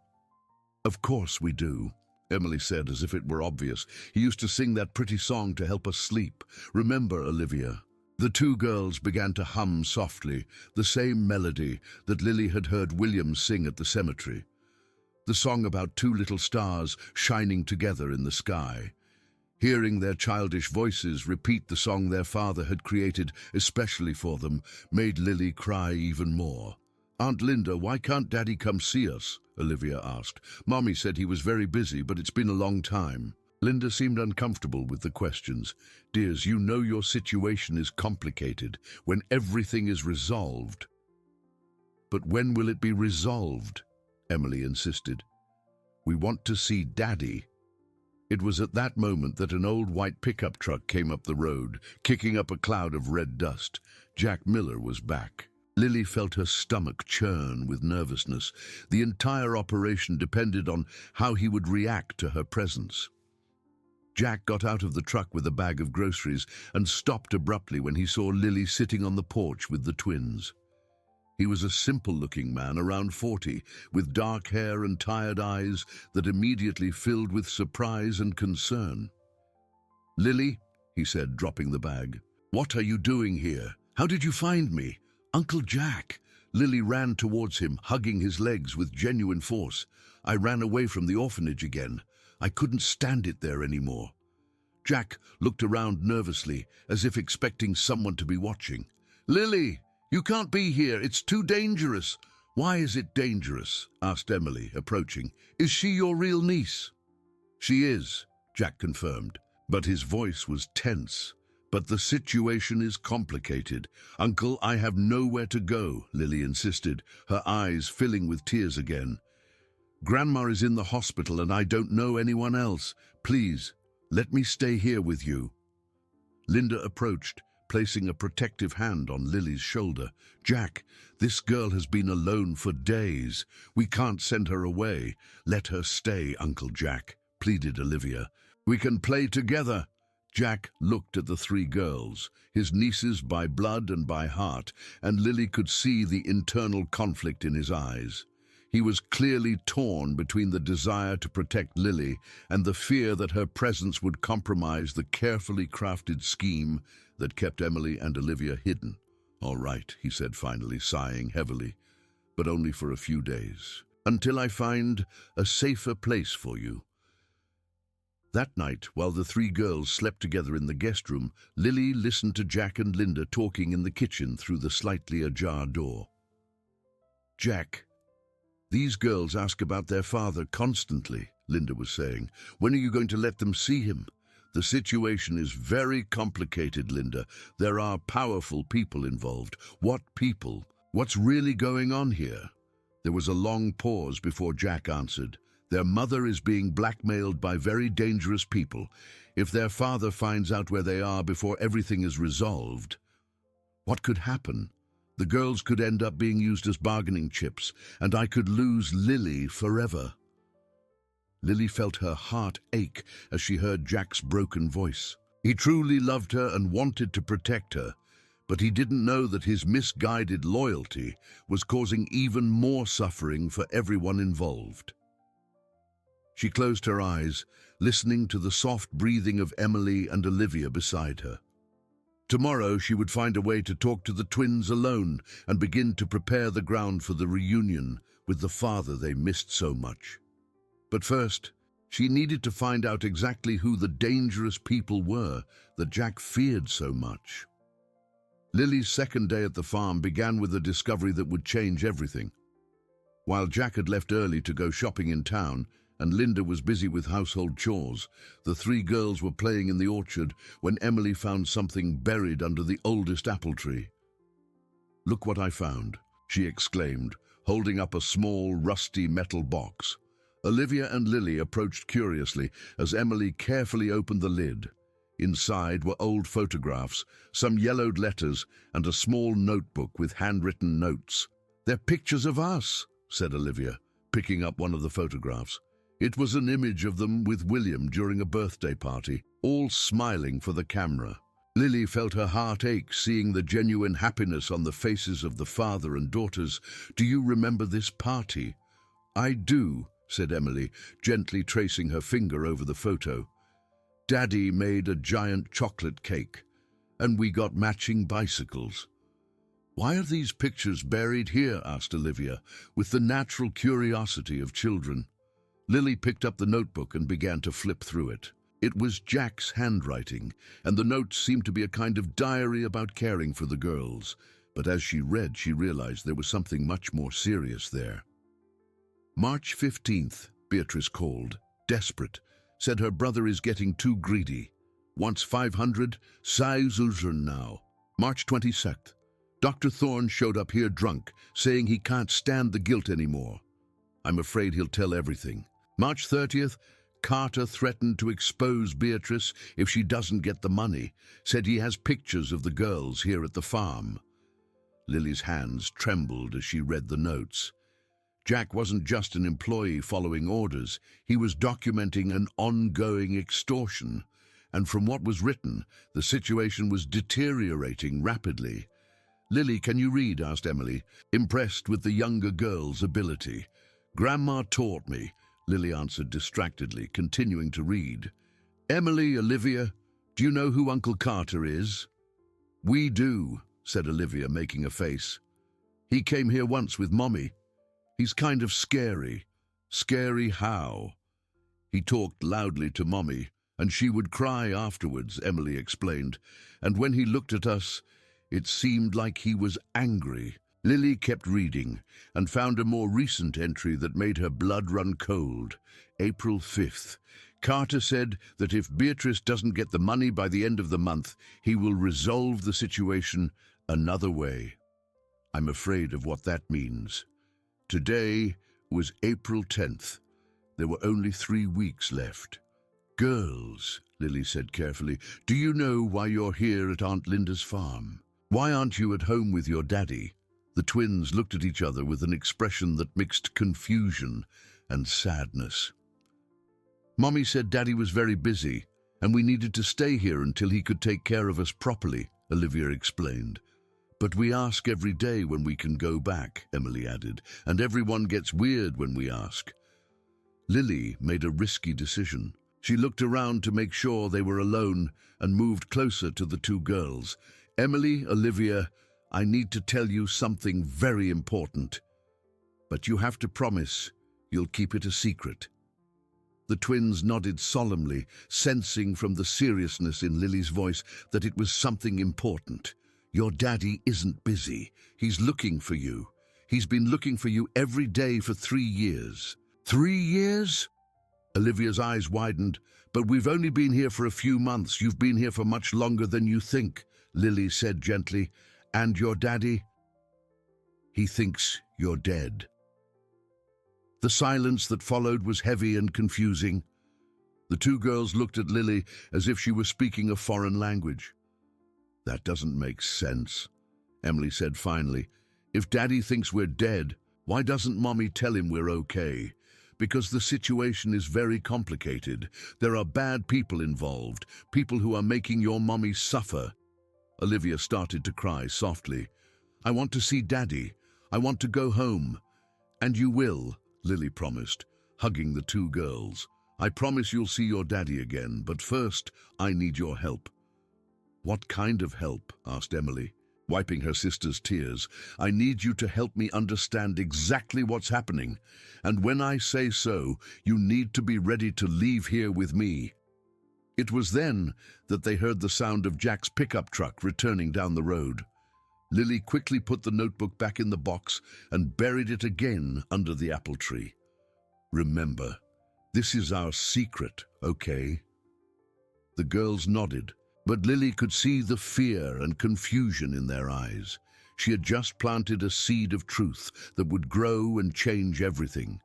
"Of course we do," Emily said as if it were obvious. "He used to sing that pretty song to help us sleep. Remember, Olivia?" The two girls began to hum softly, the same melody that Lily had heard William sing at the cemetery. The song about two little stars shining together in the sky. Hearing their childish voices repeat the song their father had created especially for them made Lily cry even more. "Aunt Linda, why can't Daddy come see us?" Olivia asked. "Mommy said he was very busy, but it's been a long time." Linda seemed uncomfortable with the questions. "Dears, you know your situation is complicated when everything is resolved." "But when will it be resolved?" Emily insisted. "We want to see Daddy." It was at that moment that an old white pickup truck came up the road, kicking up a cloud of red dust. Jack Miller was back. Lily felt her stomach churn with nervousness. The entire operation depended on how he would react to her presence. Jack got out of the truck with a bag of groceries and stopped abruptly when he saw Lily sitting on the porch with the twins. He was a simple-looking man, around 40, with dark hair and tired eyes that immediately filled with surprise and concern. "Lily," he said, dropping the bag, "what are you doing here? How did you find me?" "Uncle Jack." Lily ran towards him, hugging his legs with genuine force. "I ran away from the orphanage again. I couldn't stand it there anymore." Jack looked around nervously, as if expecting someone to be watching. "Lily, you can't be here. It's too dangerous." "Why is it dangerous?" asked Emily, approaching. "Is she your real niece?" "She is," Jack confirmed, but his voice was tense. "But the situation is complicated. Uncle, I have nowhere to go," Lily insisted, her eyes filling with tears again. "Grandma is in the hospital and I don't know anyone else. Please, let me stay here with you." Linda approached, placing a protective hand on Lily's shoulder. "Jack, this girl has been alone for days. We can't send her away. Let her stay, Uncle Jack," pleaded Olivia. "We can play together." Jack looked at the three girls, his nieces by blood and by heart, and Lily could see the internal conflict in his eyes. He was clearly torn between the desire to protect Lily and the fear that her presence would compromise the carefully crafted scheme that kept Emily and Olivia hidden. "All right," he said finally, sighing heavily, "but only for a few days, until I find a safer place for you." That night, while the three girls slept together in the guest room, Lily listened to Jack and Linda talking in the kitchen through the slightly ajar door. "Jack, these girls ask about their father constantly," Linda was saying. "When are you going to let them see him? The situation is very complicated, Linda. There are powerful people involved." "What people? What's really going on here?" There was a long pause before Jack answered. "Their mother is being blackmailed by very dangerous people. If their father finds out where they are before everything is resolved, what could happen? The girls could end up being used as bargaining chips, and I could lose Lily forever." Lily felt her heart ache as she heard Jack's broken voice. He truly loved her and wanted to protect her, but he didn't know that his misguided loyalty was causing even more suffering for everyone involved. She closed her eyes, listening to the soft breathing of Emily and Olivia beside her. Tomorrow she would find a way to talk to the twins alone and begin to prepare the ground for the reunion with the father they missed so much. But first, she needed to find out exactly who the dangerous people were that Jack feared so much. Lily's second day at the farm began with a discovery that would change everything. While Jack had left early to go shopping in town, and Linda was busy with household chores, the three girls were playing in the orchard when Emily found something buried under the oldest apple tree. "Look what I found," she exclaimed, holding up a small, rusty metal box. Olivia and Lily approached curiously as Emily carefully opened the lid. Inside were old photographs, some yellowed letters, and a small notebook with handwritten notes. "They're pictures of us," said Olivia, picking up one of the photographs. It was an image of them with William during a birthday party, all smiling for the camera. Lily felt her heart ache seeing the genuine happiness on the faces of the father and daughters. "Do you remember this party?" "I do," said Emily, gently tracing her finger over the photo. "Daddy made a giant chocolate cake, and we got matching bicycles." "Why are these pictures buried here?" asked Olivia, with the natural curiosity of children. Lily picked up the notebook and began to flip through it. It was Jack's handwriting, and the notes seemed to be a kind of diary about caring for the girls. But as she read, she realized there was something much more serious there. "March 15th, Beatrice called, desperate, said her brother is getting too greedy. Wants 500, 6,000 now. March 22nd, Dr. Thorne showed up here drunk, saying he can't stand the guilt anymore. I'm afraid he'll tell everything. March 30th, Carter threatened to expose Beatrice if she doesn't get the money, said he has pictures of the girls here at the farm." Lily's hands trembled as she read the notes. Jack wasn't just an employee following orders, he was documenting an ongoing extortion. And from what was written, the situation was deteriorating rapidly. "Lily, can you read?" asked Emily, impressed with the younger girl's ability. "Grandma taught me," Lily answered distractedly, continuing to read. "Emily, Olivia, do you know who Uncle Carter is?" "We do," said Olivia, making a face. "He came here once with Mommy. He's kind of scary." "Scary how?" "He talked loudly to Mommy, and she would cry afterwards," Emily explained. "And when he looked at us, it seemed like he was angry." Lily kept reading and found a more recent entry that made her blood run cold. April 5th. Carter said that if Beatrice doesn't get the money by the end of the month, he will resolve the situation another way. I'm afraid of what that means. Today was April 10th. There were only 3 weeks left. "Girls," Lily said carefully, "do you know why you're here at Aunt Linda's farm? Why aren't you at home with your daddy?" The twins looked at each other with an expression that mixed confusion and sadness. "Mommy said Daddy was very busy, and we needed to stay here until he could take care of us properly," Olivia explained. "But we ask every day when we can go back," Emily added, "and everyone gets weird when we ask." Lily made a risky decision. She looked around to make sure they were alone and moved closer to the two girls. "Emily, Olivia, I need to tell you something very important, but you have to promise you'll keep it a secret." The twins nodded solemnly, sensing from the seriousness in Lily's voice that it was something important. Your daddy isn't busy. He's looking for you. He's been looking for you every day for 3 years. 3 years? Olivia's eyes widened. But we've only been here for a few months. You've been here for much longer than you think, Lily said gently. And your daddy? He thinks you're dead. The silence that followed was heavy and confusing. The two girls looked at Lily as if she were speaking a foreign language. That doesn't make sense, Emily said finally. If Daddy thinks we're dead, why doesn't Mommy tell him we're okay? Because the situation is very complicated. There are bad people involved, people who are making your Mommy suffer. Olivia started to cry softly. I want to see Daddy. I want to go home. And you will, Lily promised, hugging the two girls. I promise you'll see your daddy again, but first, I need your help. What kind of help? Asked Emily, wiping her sister's tears. I need you to help me understand exactly what's happening. And when I say so, you need to be ready to leave here with me. It was then that they heard the sound of Jack's pickup truck returning down the road. Lily quickly put the notebook back in the box and buried it again under the apple tree. Remember, this is our secret, okay? The girls nodded, but Lily could see the fear and confusion in their eyes. She had just planted a seed of truth that would grow and change everything.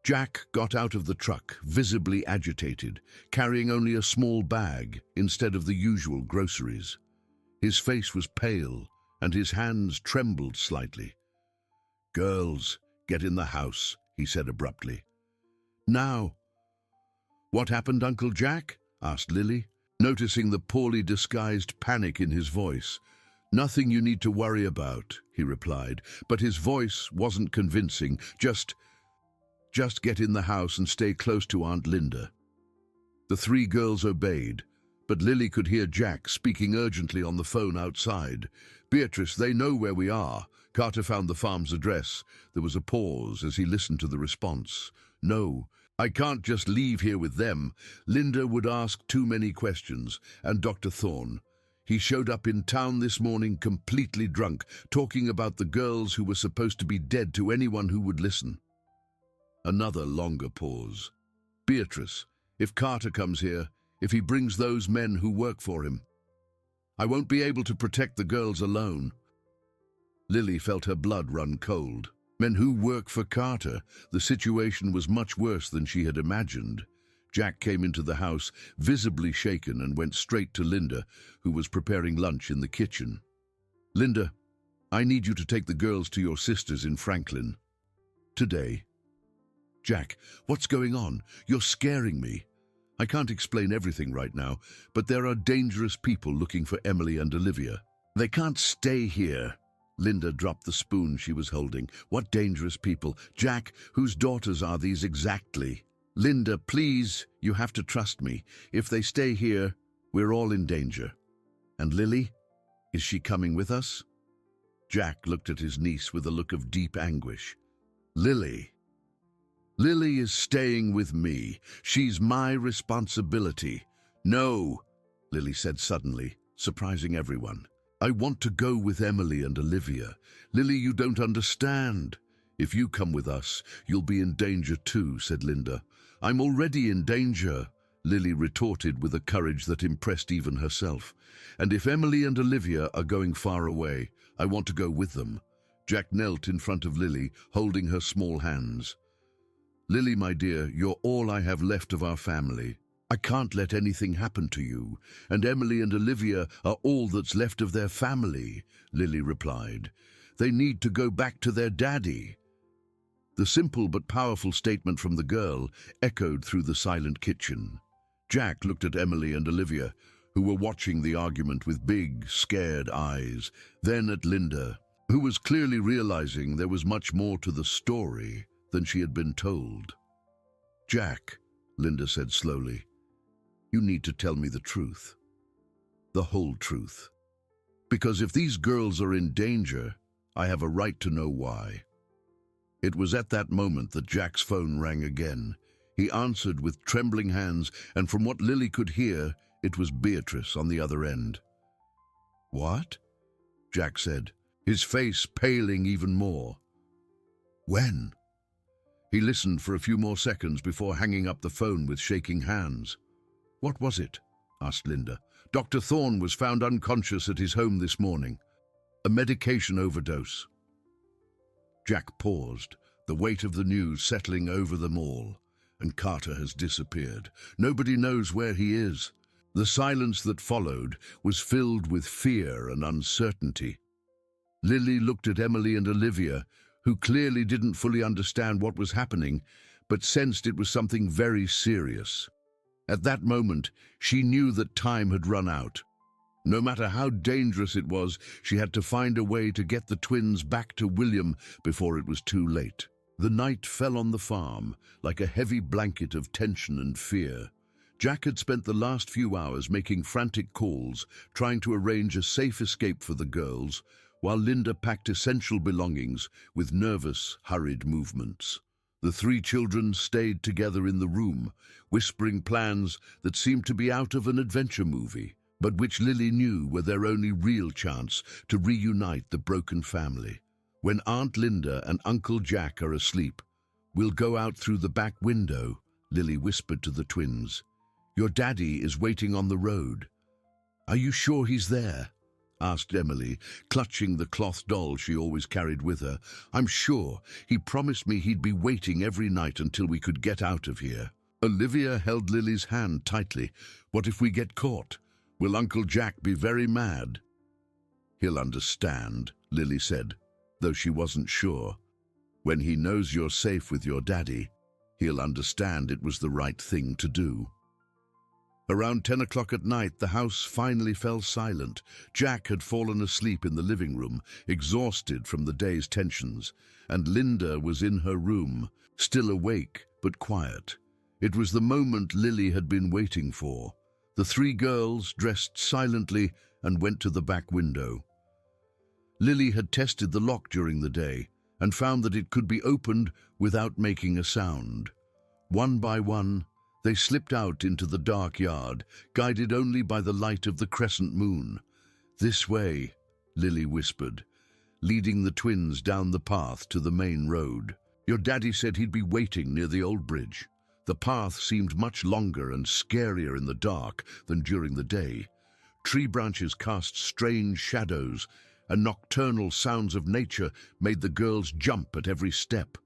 Jack got out of the truck, visibly agitated, carrying only a small bag instead of the usual groceries. His face was pale, and his hands trembled slightly. Girls, get in the house, he said abruptly. Now. What happened, Uncle Jack? Asked Lily, noticing the poorly disguised panic in his voice. Nothing you need to worry about, he replied, but his voice wasn't convincing. Just get in the house and stay close to Aunt Linda. The three girls obeyed, but Lily could hear Jack speaking urgently on the phone outside. Beatrice, they know where we are. Carter found the farm's address. There was a pause as he listened to the response. No, I can't just leave here with them. Linda would ask too many questions. And Dr. Thorne. He showed up in town this morning completely drunk, talking about the girls who were supposed to be dead to anyone who would listen. Another longer pause. Beatrice, if Carter comes here, if he brings those men who work for him, I won't be able to protect the girls alone. Lily felt her blood run cold. Men who work for Carter. The situation was much worse than she had imagined. Jack came into the house, visibly shaken, and went straight to Linda, who was preparing lunch in the kitchen. Linda, I need you to take the girls to your sisters in Franklin. Today. Jack, what's going on? You're scaring me. I can't explain everything right now, but there are dangerous people looking for Emily and Olivia. They can't stay here. Linda dropped the spoon she was holding. What dangerous people? Jack, whose daughters are these exactly? Linda, please, you have to trust me. If they stay here, we're all in danger. And Lily? Is she coming with us? Jack looked at his niece with a look of deep anguish. Lily is staying with me. She's my responsibility. No, Lily said suddenly, surprising everyone. I want to go with Emily and Olivia. Lily, you don't understand. If you come with us, you'll be in danger too, said Linda. I'm already in danger, Lily retorted with a courage that impressed even herself. And if Emily and Olivia are going far away, I want to go with them. Jack knelt in front of Lily, holding her small hands. Lily, my dear, you're all I have left of our family. I can't let anything happen to you, and Emily and Olivia are all that's left of their family, Lily replied. They need to go back to their daddy. The simple but powerful statement from the girl echoed through the silent kitchen. Jack looked at Emily and Olivia, who were watching the argument with big, scared eyes, then at Linda, who was clearly realizing there was much more to the story than she had been told. Jack, Linda said slowly, you need to tell me the truth. The whole truth. Because if these girls are in danger, I have a right to know why. It was at that moment that Jack's phone rang again. He answered with trembling hands, and from what Lily could hear, it was Beatrice on the other end. "What?" Jack said, his face paling even more. "When?" He listened for a few more seconds before hanging up the phone with shaking hands. "What was it?" asked Linda. "Dr. Thorne was found unconscious at his home this morning. A medication overdose." Jack paused, the weight of the news settling over them all. And Carter has disappeared. Nobody knows where he is. The silence that followed was filled with fear and uncertainty. Lily looked at Emily and Olivia, who clearly didn't fully understand what was happening, but sensed it was something very serious. At that moment, she knew that time had run out. No matter how dangerous it was, she had to find a way to get the twins back to William before it was too late. The night fell on the farm like a heavy blanket of tension and fear. Jack had spent the last few hours making frantic calls, trying to arrange a safe escape for the girls, while Linda packed essential belongings with nervous, hurried movements. The three children stayed together in the room, whispering plans that seemed to be out of an adventure movie, but which Lily knew were their only real chance to reunite the broken family. "When Aunt Linda and Uncle Jack are asleep, we'll go out through the back window," Lily whispered to the twins. "Your daddy is waiting on the road." "Are you sure he's there?" asked Emily, clutching the cloth doll she always carried with her. "I'm sure. He promised me he'd be waiting every night until we could get out of here." Olivia held Lily's hand tightly. "What if we get caught? Will Uncle Jack be very mad?" "He'll understand," Lily said, though she wasn't sure. "When he knows you're safe with your daddy, he'll understand it was the right thing to do." Around 10 o'clock at night, the house finally fell silent. Jack had fallen asleep in the living room, exhausted from the day's tensions, and Linda was in her room, still awake but quiet. It was the moment Lily had been waiting for. The three girls dressed silently and went to the back window. Lily had tested the lock during the day and found that it could be opened without making a sound. One by one, they slipped out into the dark yard, guided only by the light of the crescent moon. "This way," Lily whispered, leading the twins down the path to the main road. "Your daddy said he'd be waiting near the old bridge." The path seemed much longer and scarier in the dark than during the day. Tree branches cast strange shadows, and nocturnal sounds of nature made the girls jump at every step.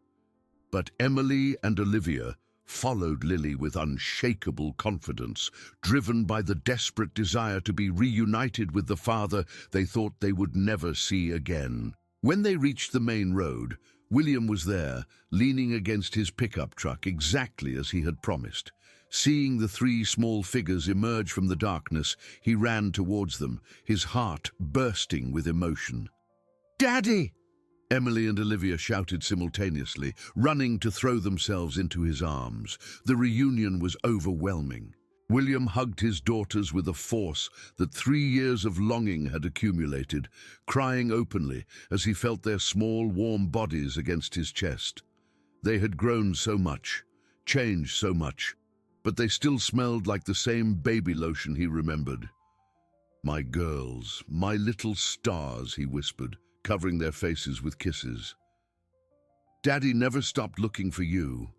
But Emily and Olivia followed Lily with unshakable confidence, driven by the desperate desire to be reunited with the father they thought they would never see again. When they reached the main road, William was there, leaning against his pickup truck exactly as he had promised. Seeing the three small figures emerge from the darkness, he ran towards them, his heart bursting with emotion. "Daddy!" Emily and Olivia shouted simultaneously, running to throw themselves into his arms. The reunion was overwhelming. William hugged his daughters with a force that 3 years of longing had accumulated, crying openly as he felt their small, warm bodies against his chest. They had grown so much, changed so much, but they still smelled like the same baby lotion he remembered. "My girls, my little stars," he whispered, covering their faces with kisses. "Daddy never stopped looking for you.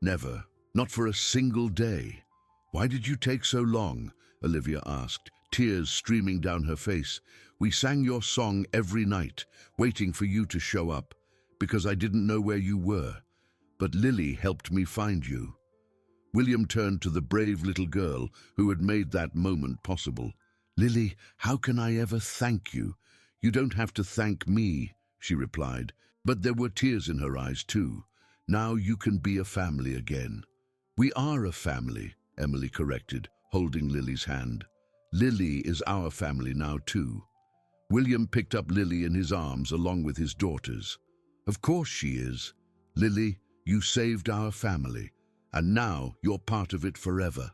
Never. Not for a single day." "Why did you take so long?" Olivia asked, tears streaming down her face. "We sang your song every night, waiting for you to show up, because I didn't know where you were. But Lily helped me find you." William turned to the brave little girl who had made that moment possible. "Lily, how can I ever thank you?" "You don't have to thank me," she replied, but there were tears in her eyes too. "Now you can be a family again." "We are a family," Emily corrected, holding Lily's hand. "Lily is our family now too." William picked up Lily in his arms along with his daughters. "Of course she is. Lily, you saved our family, and now you're part of it forever."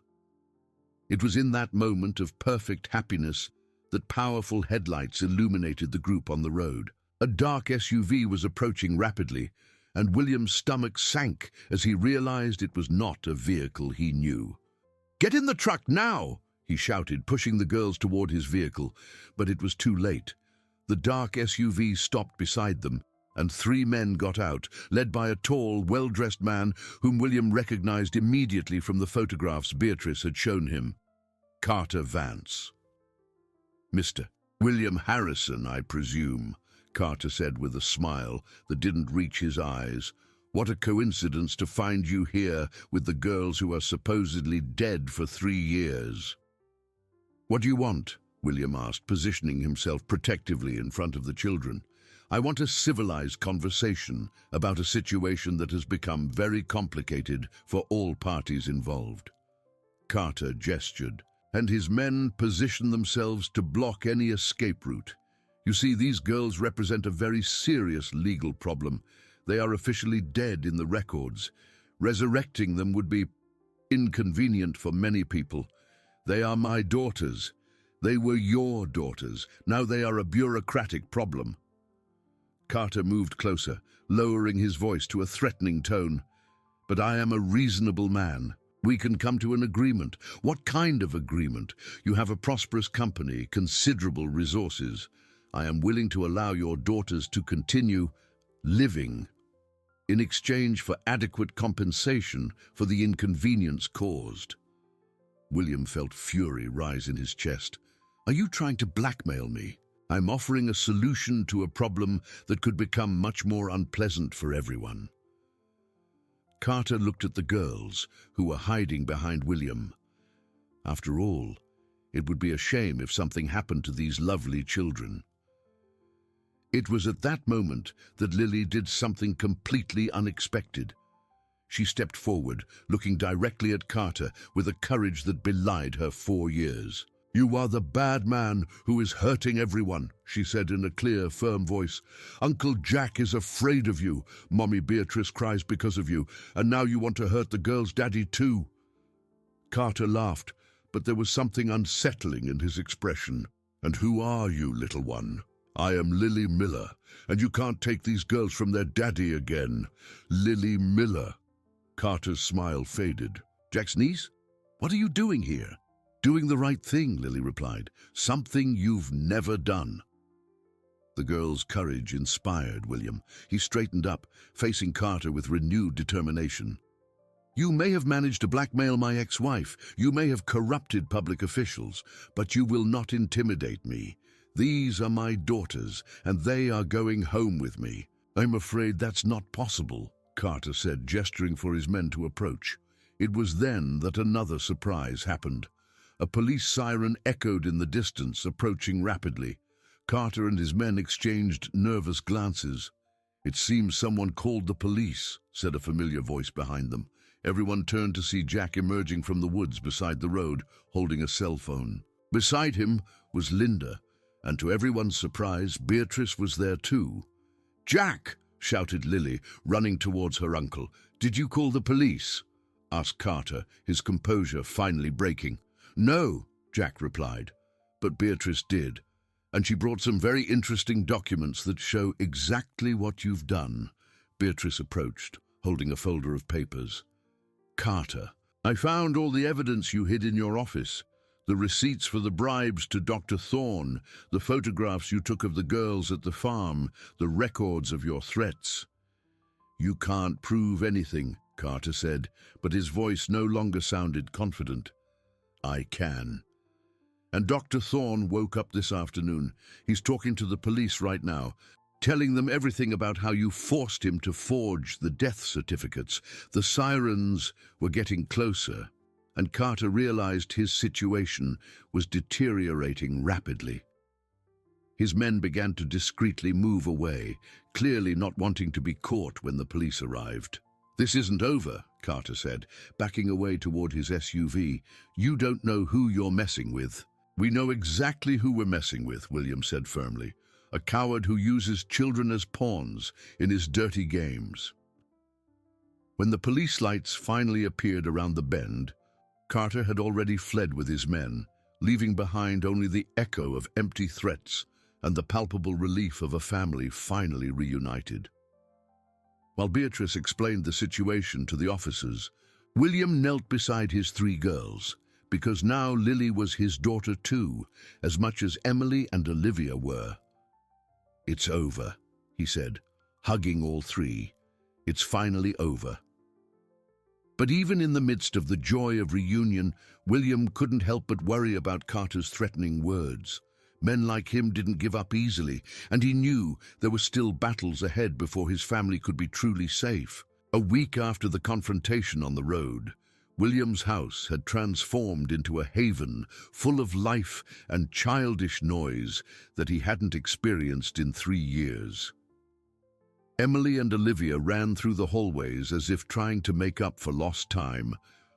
It was in that moment of perfect happiness that powerful headlights illuminated the group on the road. A dark SUV was approaching rapidly, and William's stomach sank as he realized it was not a vehicle he knew. "Get in the truck now!" he shouted, pushing the girls toward his vehicle, but it was too late. The dark SUV stopped beside them, and 3 men got out, led by a tall, well-dressed man whom William recognized immediately from the photographs Beatrice had shown him. Carter Vance. "Mr. William Harrison, I presume," Carter said with a smile that didn't reach his eyes. "What a coincidence to find you here with the girls who are supposedly dead for 3 years." "What do you want?" William asked, positioning himself protectively in front of the children. "I want a civilized conversation about a situation that has become very complicated for all parties involved." Carter gestured, and his men positioned themselves to block any escape route. "You see, these girls represent a very serious legal problem. They are officially dead in the records. Resurrecting them would be inconvenient for many people. They are my daughters. They were your daughters. Now they are a bureaucratic problem." Carter moved closer, lowering his voice to a threatening tone. "But I am a reasonable man. We can come to an agreement." "What kind of agreement? You have a prosperous company, considerable resources. I am willing to allow your daughters to continue living in exchange for adequate compensation for the inconvenience caused." William felt fury rise in his chest. "Are you trying to blackmail me? I'm offering a solution to a problem that could become much more unpleasant for everyone." Carter looked at the girls, who were hiding behind William. After all, it would be a shame if something happened to these lovely children. It was at that moment that Lily did something completely unexpected. She stepped forward, looking directly at Carter with a courage that belied her 4 years. "You are the bad man who is hurting everyone," she said in a clear, firm voice. "Uncle Jack is afraid of you. Mommy Beatrice cries because of you, and now you want to hurt the girl's daddy too." Carter laughed, but there was something unsettling in his expression. "And who are you, little one?" "I am Lily Miller, and you can't take these girls from their daddy again." "Lily Miller." Carter's smile faded. "Jack's niece? What are you doing here?" "Doing the right thing," Lily replied. "Something you've never done." The girl's courage inspired William. He straightened up, facing Carter with renewed determination. "You may have managed to blackmail my ex-wife. You may have corrupted public officials, but you will not intimidate me. These are my daughters, and they are going home with me." "I'm afraid that's not possible," Carter said, gesturing for his men to approach. It was then that another surprise happened. A police siren echoed in the distance, approaching rapidly. Carter and his men exchanged nervous glances. "It seems someone called the police," said a familiar voice behind them. Everyone turned to see Jack emerging from the woods beside the road, holding a cell phone. Beside him was Linda, and to everyone's surprise, Beatrice was there too. "Jack!" shouted Lily, running towards her uncle. "Did you call the police?" asked Carter, his composure finally breaking. "No," Jack replied, "but Beatrice did, and she brought some very interesting documents that show exactly what you've done." Beatrice approached, holding a folder of papers. "Carter, I found all the evidence you hid in your office. The receipts for the bribes to Dr. Thorne, the photographs you took of the girls at the farm, the records of your threats." "You can't prove anything," Carter said, but his voice no longer sounded confident. "I can. And Dr. Thorne woke up this afternoon. He's talking to the police right now, telling them everything about how you forced him to forge the death certificates. The sirens were getting closer, and Carter realized his situation was deteriorating rapidly. His men began to discreetly move away, clearly not wanting to be caught when the police arrived. "This isn't over," Carter said, backing away toward his SUV. "You don't know who you're messing with." "We know exactly who we're messing with," William said firmly. "A coward who uses children as pawns in his dirty games." When the police lights finally appeared around the bend, Carter had already fled with his men, leaving behind only the echo of empty threats and the palpable relief of a family finally reunited. While Beatrice explained the situation to the officers, William knelt beside his three girls, because now Lily was his daughter too, as much as Emily and Olivia were. "It's over," he said, hugging all three. "It's finally over." But even in the midst of the joy of reunion, William couldn't help but worry about Carter's threatening words. Men like him didn't give up easily, and he knew there were still battles ahead before his family could be truly safe. A week after the confrontation on the road, William's house had transformed into a haven full of life and childish noise that he hadn't experienced in 3 years. Emily and Olivia ran through the hallways as if trying to make up for lost time,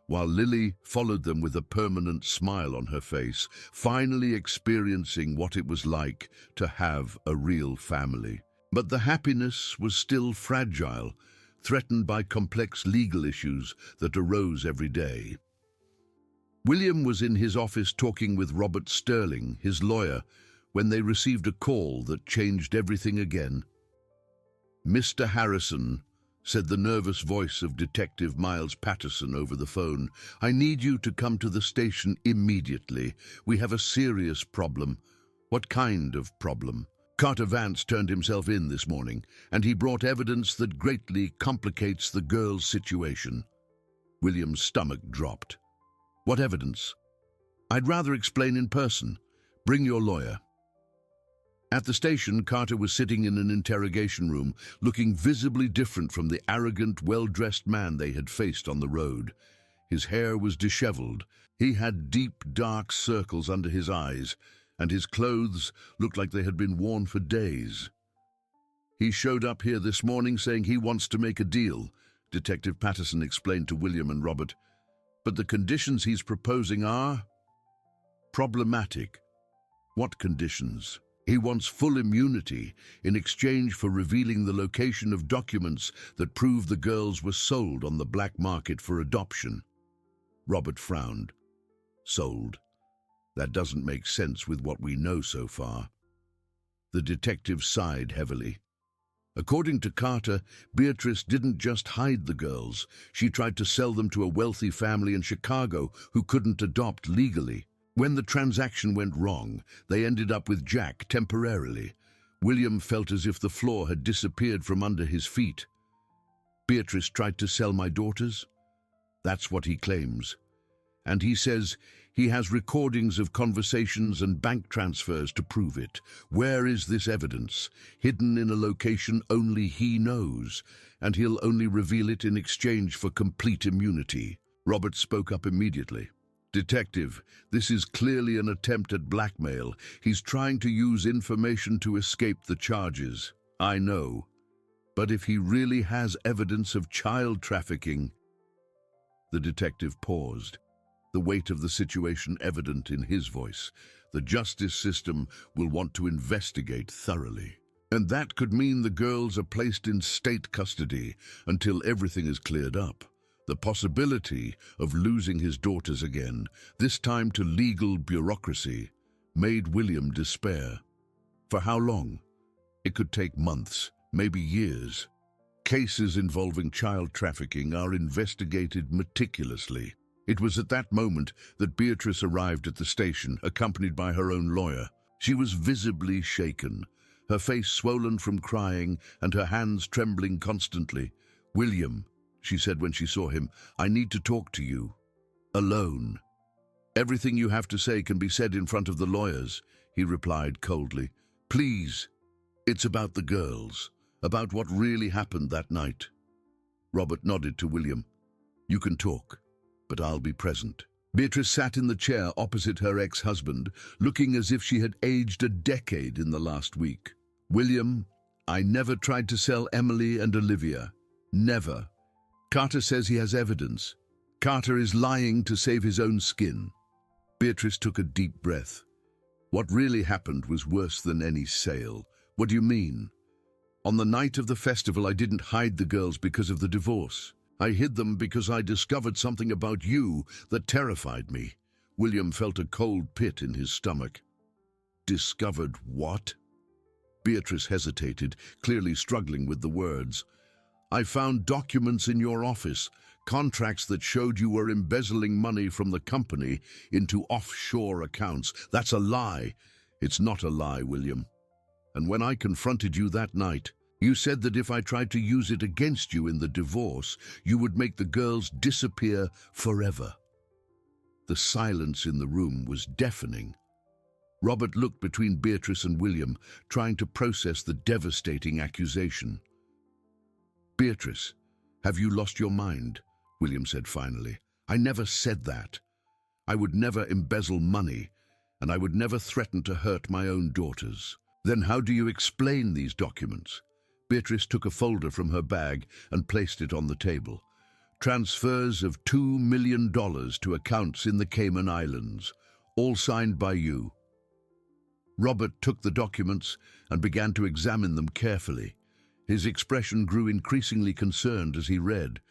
while Lily followed them with a permanent smile on her face, finally experiencing what it was like to have a real family. But the happiness was still fragile, threatened by complex legal issues that arose every day. William was in his office talking with Robert Sterling, his lawyer, when they received a call that changed everything again. "Mr. Harrison," said the nervous voice of Detective Miles Patterson over the phone, "I need you to come to the station immediately. We have a serious problem." "What kind of problem?" "Carter Vance turned himself in this morning, and he brought evidence that greatly complicates the girl's situation." William's stomach dropped. "What evidence?" "I'd rather explain in person. Bring your lawyer." At the station, Carter was sitting in an interrogation room, looking visibly different from the arrogant, well-dressed man they had faced on the road. His hair was disheveled. He had deep, dark circles under his eyes, and his clothes looked like they had been worn for days. "He showed up here this morning saying he wants to make a deal," Detective Patterson explained to William and Robert. "But the conditions he's proposing are problematic." "What conditions?" "He wants full immunity in exchange for revealing the location of documents that prove the girls were sold on the black market for adoption." Robert frowned. "Sold? That doesn't make sense with what we know so far." The detective sighed heavily. According to Carter, Beatrice didn't just hide the girls. She tried to sell them to a wealthy family in Chicago who couldn't adopt legally. When the transaction went wrong, they ended up with Jack temporarily. William felt as if the floor had disappeared from under his feet. "Beatrice tried to sell my daughters?" That's what he claims. And he says he has recordings of conversations and bank transfers to prove it. Where is this evidence? Hidden in a location only he knows, and he'll only reveal it in exchange for complete immunity. Robert spoke up immediately. "Detective, this is clearly an attempt at blackmail. He's trying to use information to escape the charges." "I know. But if he really has evidence of child trafficking..." The detective paused, the weight of the situation evident in his voice. "The justice system will want to investigate thoroughly. And that could mean the girls are placed in state custody until everything is cleared up. The possibility of losing his daughters again, this time to legal bureaucracy, made William despair. For how long? It could take months, maybe years. Cases involving child trafficking are investigated meticulously. It was at that moment that Beatrice arrived at the station, accompanied by her own lawyer. She was visibly shaken, her face swollen from crying and her hands trembling constantly. "William," she said when she saw him, "I need to talk to you. Alone." "Everything you have to say can be said in front of the lawyers," he replied coldly. "Please. It's about the girls, about what really happened that night." Robert nodded to William. "You can talk, but I'll be present." Beatrice sat in the chair opposite her ex-husband, looking as if she had aged a decade in the last week. "William, I never tried to sell Emily and Olivia. Never. Carter says he has evidence. Carter is lying to save his own skin." Beatrice took a deep breath. "What really happened was worse than any sale." "What do you mean?" "On the night of the festival, I didn't hide the girls because of the divorce. I hid them because I discovered something about you that terrified me." William felt a cold pit in his stomach. "Discovered what?" Beatrice hesitated, clearly struggling with the words. I found documents in your office, contracts that showed you were embezzling money from the company into offshore accounts. That's a lie. It's not a lie, William. And when I confronted you that night, you said that if I tried to use it against you in the divorce, you would make the girls disappear forever. The silence in the room was deafening. Robert looked between Beatrice and William, trying to process the devastating accusation. "Beatrice, have you lost your mind?" William said finally. "I never said that. I would never embezzle money, and I would never threaten to hurt my own daughters." "Then how do you explain these documents?" Beatrice took a folder from her bag and placed it on the table. "Transfers of $2 million to accounts in the Cayman Islands, all signed by you." Robert took the documents and began to examine them carefully. His expression grew increasingly concerned as he read.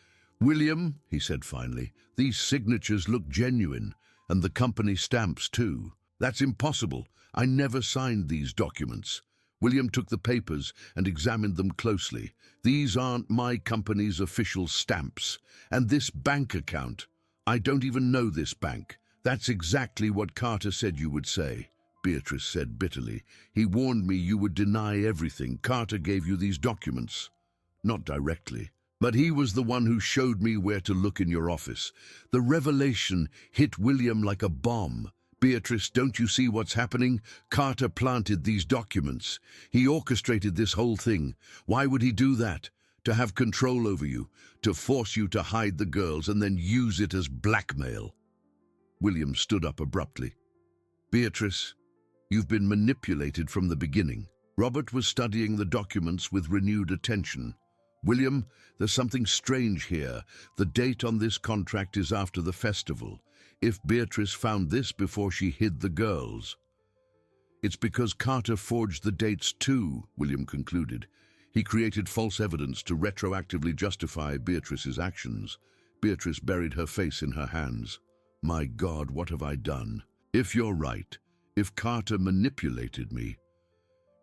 "William," he said finally, "these signatures look genuine, and the company stamps too. That's impossible. I never signed these documents." William took the papers and examined them closely. "These aren't my company's official stamps. And this bank account, I don't even know this bank. That's exactly what Carter said you would say," Beatrice said bitterly. "He warned me you would deny everything. Carter gave you these documents." "Not directly, but he was the one who showed me where to look in your office." The revelation hit William like a bomb. "Beatrice, don't you see what's happening? Carter planted these documents. He orchestrated this whole thing. Why would he do that? To have control over you, to force you to hide the girls and then use it as blackmail." William stood up abruptly. "Beatrice, you've been manipulated from the beginning." Robert was studying the documents with renewed attention. "William, there's something strange here. The date on this contract is after the festival. If Beatrice found this before she hid the girls..." "It's because Carter forged the dates too," William concluded. "He created false evidence to retroactively justify Beatrice's actions." Beatrice buried her face in her hands. "My God, what have I done? If you're right, if Carter manipulated me..."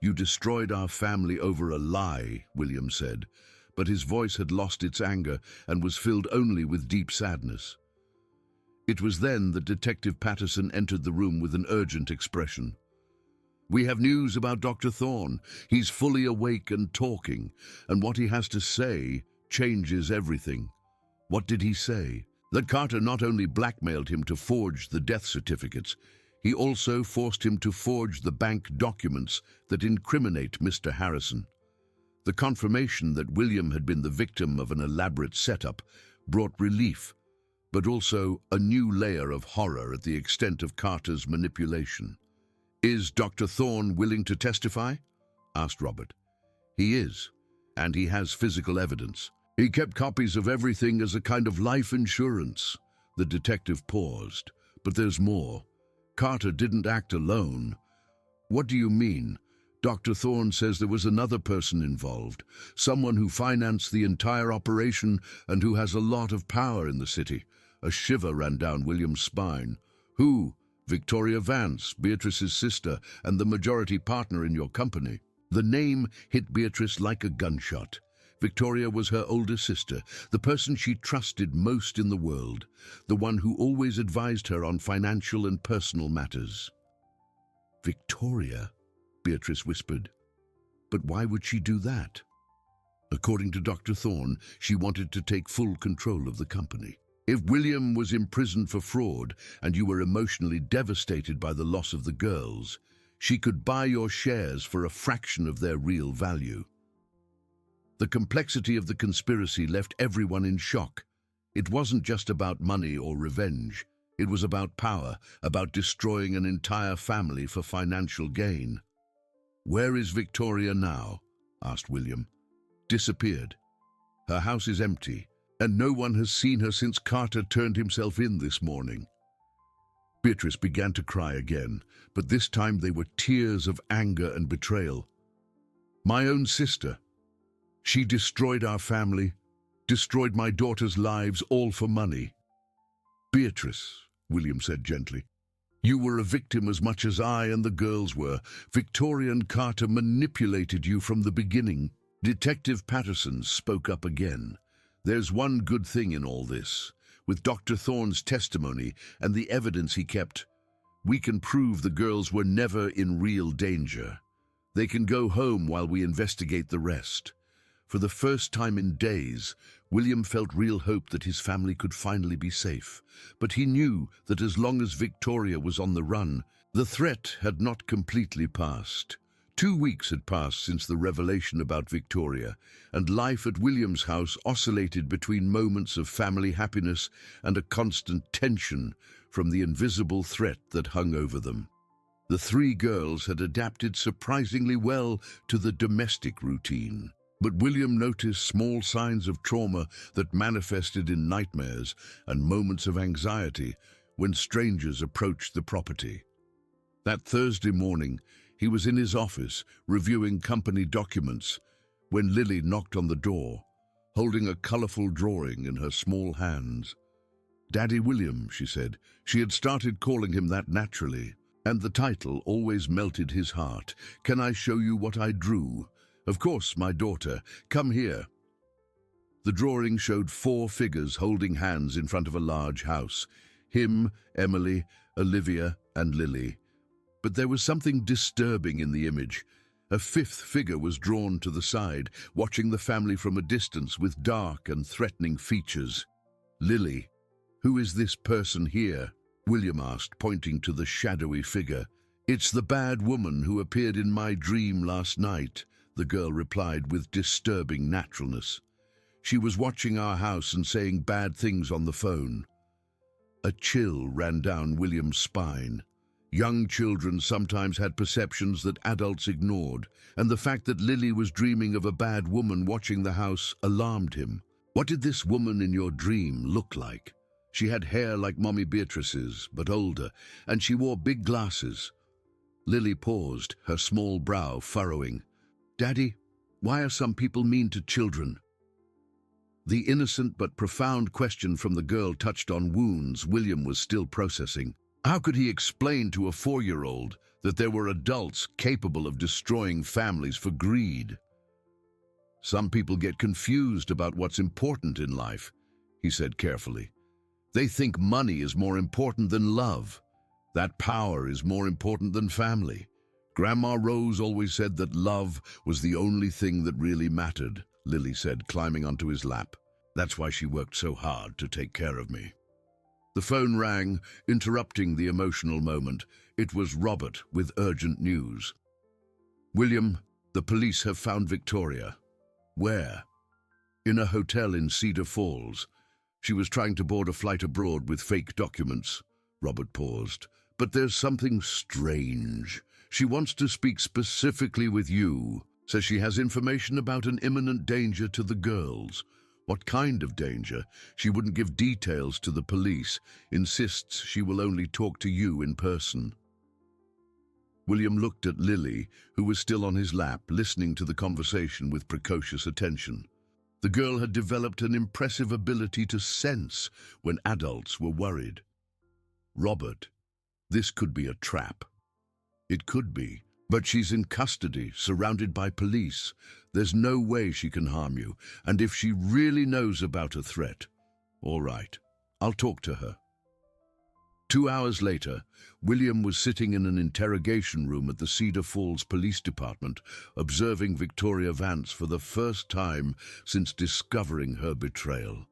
"You destroyed our family over a lie," William said, but his voice had lost its anger and was filled only with deep sadness. It was then that Detective Patterson entered the room with an urgent expression. "We have news about Dr. Thorne. He's fully awake and talking, and what he has to say changes everything." "What did he say?" "That Carter not only blackmailed him to forge the death certificates, he also forced him to forge the bank documents that incriminate Mr. Harrison." The confirmation that William had been the victim of an elaborate setup brought relief, but also a new layer of horror at the extent of Carter's manipulation. "Is Dr. Thorne willing to testify?" asked Robert. "He is, and he has physical evidence. He kept copies of everything as a kind of life insurance." The detective paused. "But there's more. Carter didn't act alone." "What do you mean?" "Dr. Thorne says there was another person involved, someone who financed the entire operation and who has a lot of power in the city." A shiver ran down William's spine. "Who?" "Victoria Vance, Beatrice's sister and the majority partner in your company." The name hit Beatrice like a gunshot. Victoria was her older sister, the person she trusted most in the world, the one who always advised her on financial and personal matters. "Victoria?" Beatrice whispered. "But why would she do that?" According to Dr. Thorne, she wanted to take full control of the company. "If William was imprisoned for fraud and you were emotionally devastated by the loss of the girls, she could buy your shares for a fraction of their real value." The complexity of the conspiracy left everyone in shock. It wasn't just about money or revenge. It was about power, about destroying an entire family for financial gain. "Where is Victoria now?" asked William. "Disappeared. Her house is empty, and no one has seen her since Carter turned himself in this morning." Beatrice began to cry again, but this time they were tears of anger and betrayal. "My own sister. She destroyed our family, destroyed my daughters' lives, all for money." "Beatrice," William said gently, "you were a victim as much as I and the girls were. Victoria and Carter manipulated you from the beginning." Detective Patterson spoke up again. There's one good thing in all this. With Dr. Thorne's testimony and the evidence he kept, we can prove the girls were never in real danger. They can go home while we investigate the rest. For the first time in days, William felt real hope that his family could finally be safe. But he knew that as long as Victoria was on the run, the threat had not completely passed. 2 weeks had passed since the revelation about Victoria, and life at William's house oscillated between moments of family happiness and a constant tension from the invisible threat that hung over them. The 3 girls had adapted surprisingly well to the domestic routine, but William noticed small signs of trauma that manifested in nightmares and moments of anxiety when strangers approached the property. That Thursday morning, he was in his office reviewing company documents when Lily knocked on the door, holding a colorful drawing in her small hands. "Daddy William," she said. She had started calling him that naturally, and the title always melted his heart. "Can I show you what I drew?" "Of course, my daughter. Come here." The drawing showed 4 figures holding hands in front of a large house. Him, Emily, Olivia, and Lily. But there was something disturbing in the image. A 5th figure was drawn to the side, watching the family from a distance with dark and threatening features. "Lily, who is this person here?" William asked, pointing to the shadowy figure. "It's the bad woman who appeared in my dream last night," the girl replied with disturbing naturalness. "She was watching our house and saying bad things on the phone." A chill ran down William's spine. Young children sometimes had perceptions that adults ignored, and the fact that Lily was dreaming of a bad woman watching the house alarmed him. "What did this woman in your dream look like?" "She had hair like Mommy Beatrice's, but older, and she wore big glasses." Lily paused, her small brow furrowing. "Daddy, why are some people mean to children?" The innocent but profound question from the girl touched on wounds William was still processing. How could he explain to a 4-year-old that there were adults capable of destroying families for greed? "Some people get confused about what's important in life," he said carefully. "They think money is more important than love. That power is more important than family. Grandma Rose always said that love was the only thing that really mattered," Lily said, climbing onto his lap. "That's why she worked so hard to take care of me." The phone rang, interrupting the emotional moment. It was Robert with urgent news. "William, the police have found Victoria." "Where?" "In a hotel in Cedar Falls. She was trying to board a flight abroad with fake documents." Robert paused. "But there's something strange. She wants to speak specifically with you. Says she has information about an imminent danger to the girls." "What kind of danger?" "She wouldn't give details to the police. Insists she will only talk to you in person." William looked at Lily, who was still on his lap, listening to the conversation with precocious attention. The girl had developed an impressive ability to sense when adults were worried. "Robert, this could be a trap." "It could be. But she's in custody, surrounded by police. There's no way she can harm you, and if she really knows about a threat—" "All right, I'll talk to her." 2 hours later, William was sitting in an interrogation room at the Cedar Falls Police Department, observing Victoria Vance for the first time since discovering her betrayal.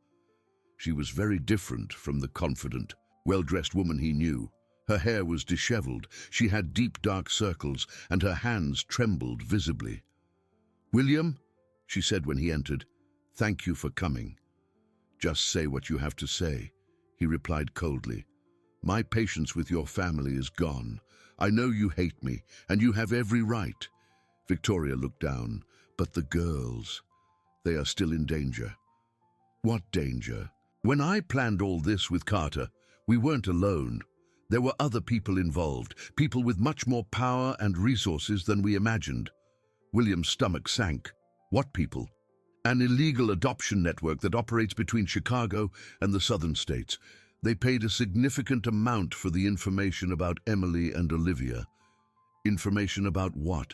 She was very different from the confident, well-dressed woman he knew. Her hair was disheveled, she had deep dark circles, and her hands trembled visibly. "William," she said when he entered, "thank you for coming." "Just say what you have to say," he replied coldly. "My patience with your family is gone. I know you hate me, and you have every right." Victoria looked down. "But the girls, they are still in danger." "What danger?" "When I planned all this with Carter, we weren't alone. There were other people involved, people with much more power and resources than we imagined." William's stomach sank. "What people?" "An illegal adoption network that operates between Chicago and the southern states. They paid a significant amount for the information about Emily and Olivia." "Information about what?"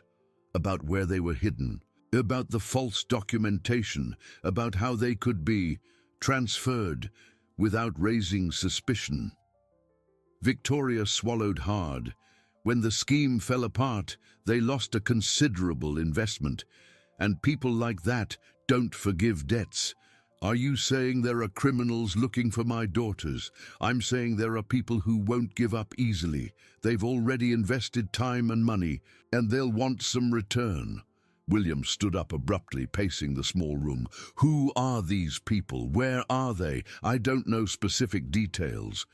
"About where they were hidden. about the false documentation, about how they could be transferred without raising suspicion. Victoria swallowed hard. When the scheme fell apart, they lost a considerable investment, and people like that don't forgive debts. Are you saying there are criminals looking for my daughters? I'm saying there are people who won't give up easily. They've already invested time and money, and they'll want some return. William stood up abruptly, pacing the small room. Who are these people? Where are they? I don't know specific details.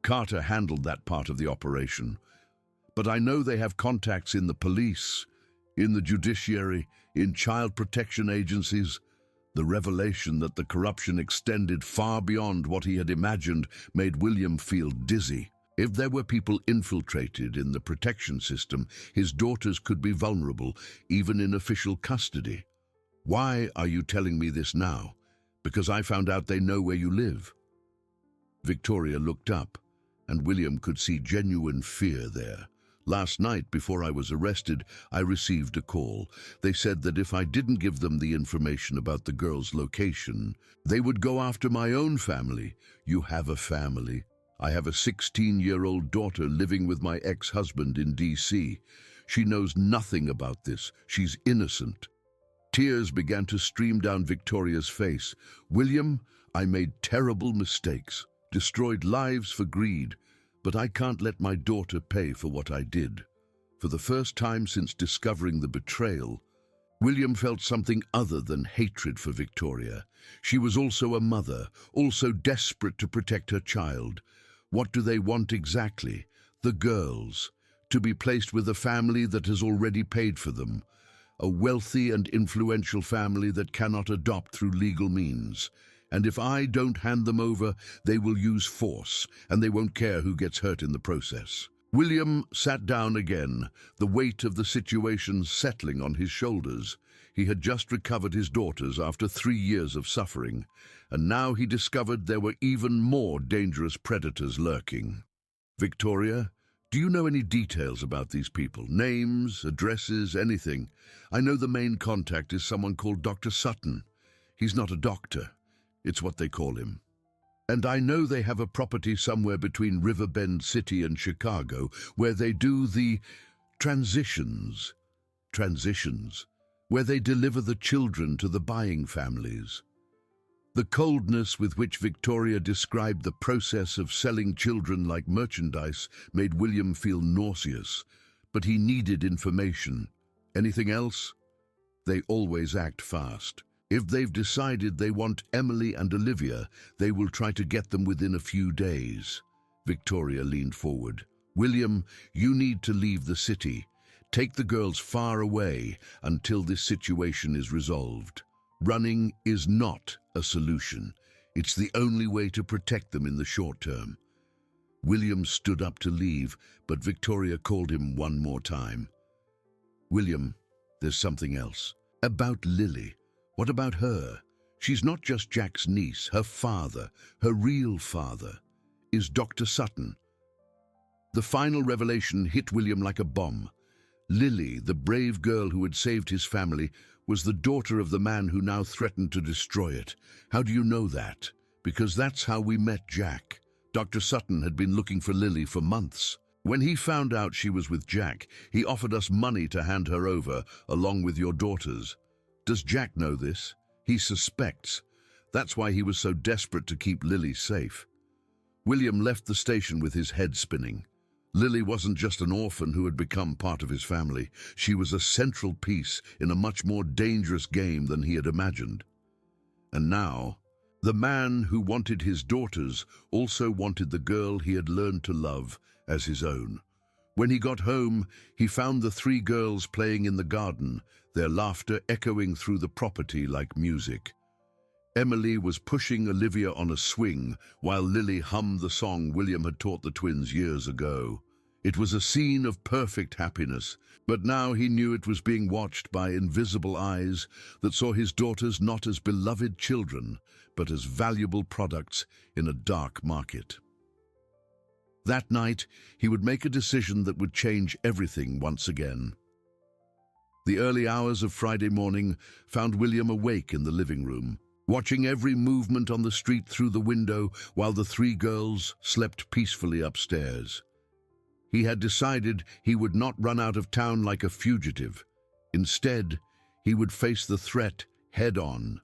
Carter handled that part of the operation. But I know they have contacts in the police, in the judiciary, in child protection agencies. The revelation that the corruption extended far beyond what he had imagined made William feel dizzy. If there were people infiltrated in the protection system, his daughters could be vulnerable, even in official custody. Why are you telling me this now? Because I found out they know where you live. Victoria looked up, and William could see genuine fear there. Last night, before I was arrested, I received a call. They said that if I didn't give them the information about the girl's location, they would go after my own family. You have a family. I have a 16-year-old daughter living with my ex-husband in D.C. She knows nothing about this. She's innocent. Tears began to stream down Victoria's face. William, I made terrible mistakes, destroyed lives for greed, but I can't let my daughter pay for what I did. For the first time since discovering the betrayal, William felt something other than hatred for Victoria. She was also a mother, also desperate to protect her child. What do they want exactly? The girls, to be placed with a family that has already paid for them, a wealthy and influential family that cannot adopt through legal means. And if I don't hand them over, they will use force, and they won't care who gets hurt in the process. William sat down again, the weight of the situation settling on his shoulders. He had just recovered his daughters after 3 years of suffering, and now he discovered there were even more dangerous predators lurking. Victoria, do you know any details about these people? Names, addresses, anything? I know the main contact is someone called Dr. Sutton. He's not a doctor. It's what they call him. And I know they have a property somewhere between Riverbend City and Chicago where they do the transitions, where they deliver the children to the buying families. The coldness with which Victoria described the process of selling children like merchandise made William feel nauseous, but he needed information. Anything else? They always act fast. If they've decided they want Emily and Olivia, they will try to get them within a few days. Victoria leaned forward. William, you need to leave the city. Take the girls far away until this situation is resolved. Running is not a solution. It's the only way to protect them in the short term. William stood up to leave, but Victoria called him one more time. William, there's something else. About Lily. What about her? She's not just Jack's niece. Her father, her real father, is Dr. Sutton. The final revelation hit William like a bomb. Lily, the brave girl who had saved his family, was the daughter of the man who now threatened to destroy it. How do you know that? Because that's how we met Jack. Dr. Sutton had been looking for Lily for months. When he found out she was with Jack, he offered us money to hand her over, along with your daughters. Does Jack know this? He suspects. That's why he was so desperate to keep Lily safe. William left the station with his head spinning. Lily wasn't just an orphan who had become part of his family. She was a central piece in a much more dangerous game than he had imagined. And now, the man who wanted his daughters also wanted the girl he had learned to love as his own. When he got home, he found the 3 girls playing in the garden, their laughter echoing through the property like music. Emily was pushing Olivia on a swing while Lily hummed the song William had taught the twins years ago. It was a scene of perfect happiness, but now he knew it was being watched by invisible eyes that saw his daughters not as beloved children, but as valuable products in a dark market. That night, he would make a decision that would change everything once again. The early hours of Friday morning found William awake in the living room, watching every movement on the street through the window while the three girls slept peacefully upstairs. He had decided he would not run out of town like a fugitive. Instead, he would face the threat head-on.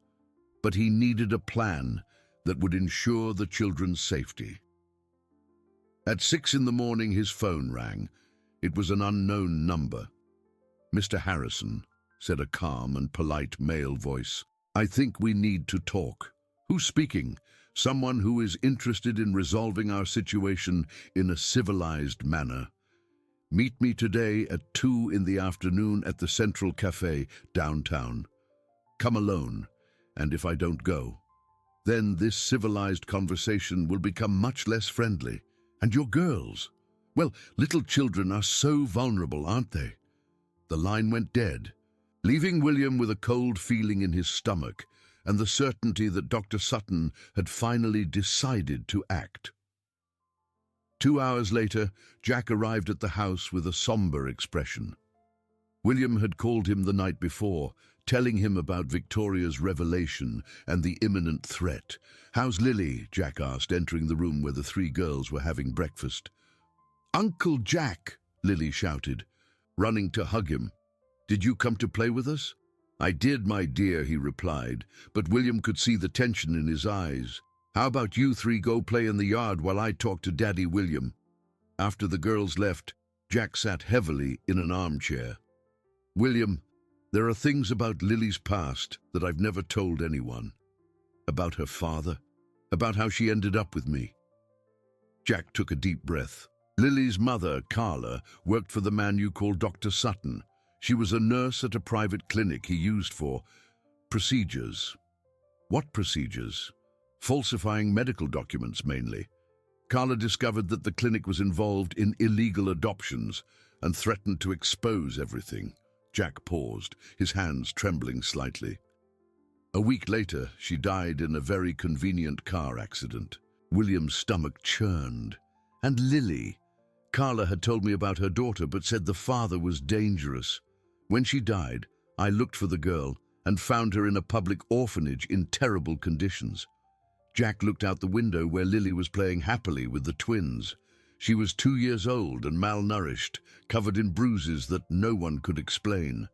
But he needed a plan that would ensure the children's safety. At 6 in the morning, his phone rang. It was an unknown number. "Mr. Harrison," said a calm and polite male voice. "I think we need to talk." "Who's speaking?" "Someone who is interested in resolving our situation in a civilized manner. Meet me today at 2 in the afternoon at the Central Cafe downtown. Come alone, and if I don't go, then this civilized conversation will become much less friendly. And your girls? Well, little children are so vulnerable, aren't they?" The line went dead, leaving William with a cold feeling in his stomach and the certainty that Dr. Sutton had finally decided to act. 2 hours later, Jack arrived at the house with a somber expression. William had called him the night before, telling him about Victoria's revelation and the imminent threat. "How's Lily?" Jack asked, entering the room where the three girls were having breakfast. "Uncle Jack!" Lily shouted, running to hug him. "Did you come to play with us?" "I did, my dear," he replied, but William could see the tension in his eyes. "How about you three go play in the yard while I talk to Daddy William?" After the girls left, Jack sat heavily in an armchair. "William, there are things about Lily's past that I've never told anyone. About her father, about how she ended up with me." Jack took a deep breath. "Lily's mother, Carla, worked for the man you call Dr. Sutton. She was a nurse at a private clinic he used for procedures." "What procedures?" "Falsifying medical documents, mainly. Carla discovered that the clinic was involved in illegal adoptions and threatened to expose everything." Jack paused, his hands trembling slightly. "A week later, she died in a very convenient car accident." William's stomach churned. "And Lily? Carla had told me about her daughter, but said the father was dangerous. When she died, I looked for the girl and found her in a public orphanage in terrible conditions." Jack looked out the window where Lily was playing happily with the twins. She was 2 years old and malnourished, covered in bruises that no one could explain.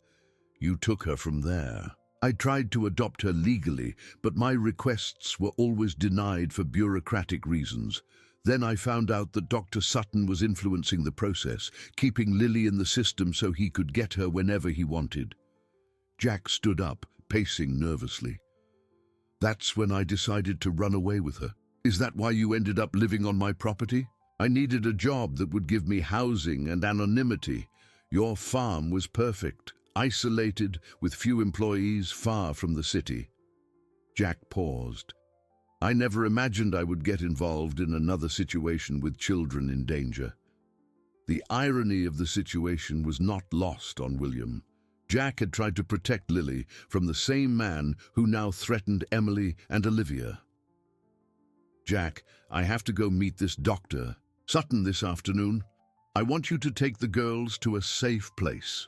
"You took her from there." "I tried to adopt her legally, but my requests were always denied for bureaucratic reasons. Then I found out that Dr. Sutton was influencing the process, keeping Lily in the system so he could get her whenever he wanted." Jack stood up, pacing nervously. "That's when I decided to run away with her." "Is that why you ended up living on my property?" "I needed a job that would give me housing and anonymity. Your farm was perfect, isolated, with few employees, far from the city." Jack paused. "I never imagined I would get involved in another situation with children in danger." The irony of the situation was not lost on William. Jack had tried to protect Lily from the same man who now threatened Emily and Olivia. "Jack, I have to go meet this Dr. Sutton this afternoon. I want you to take the girls to a safe place."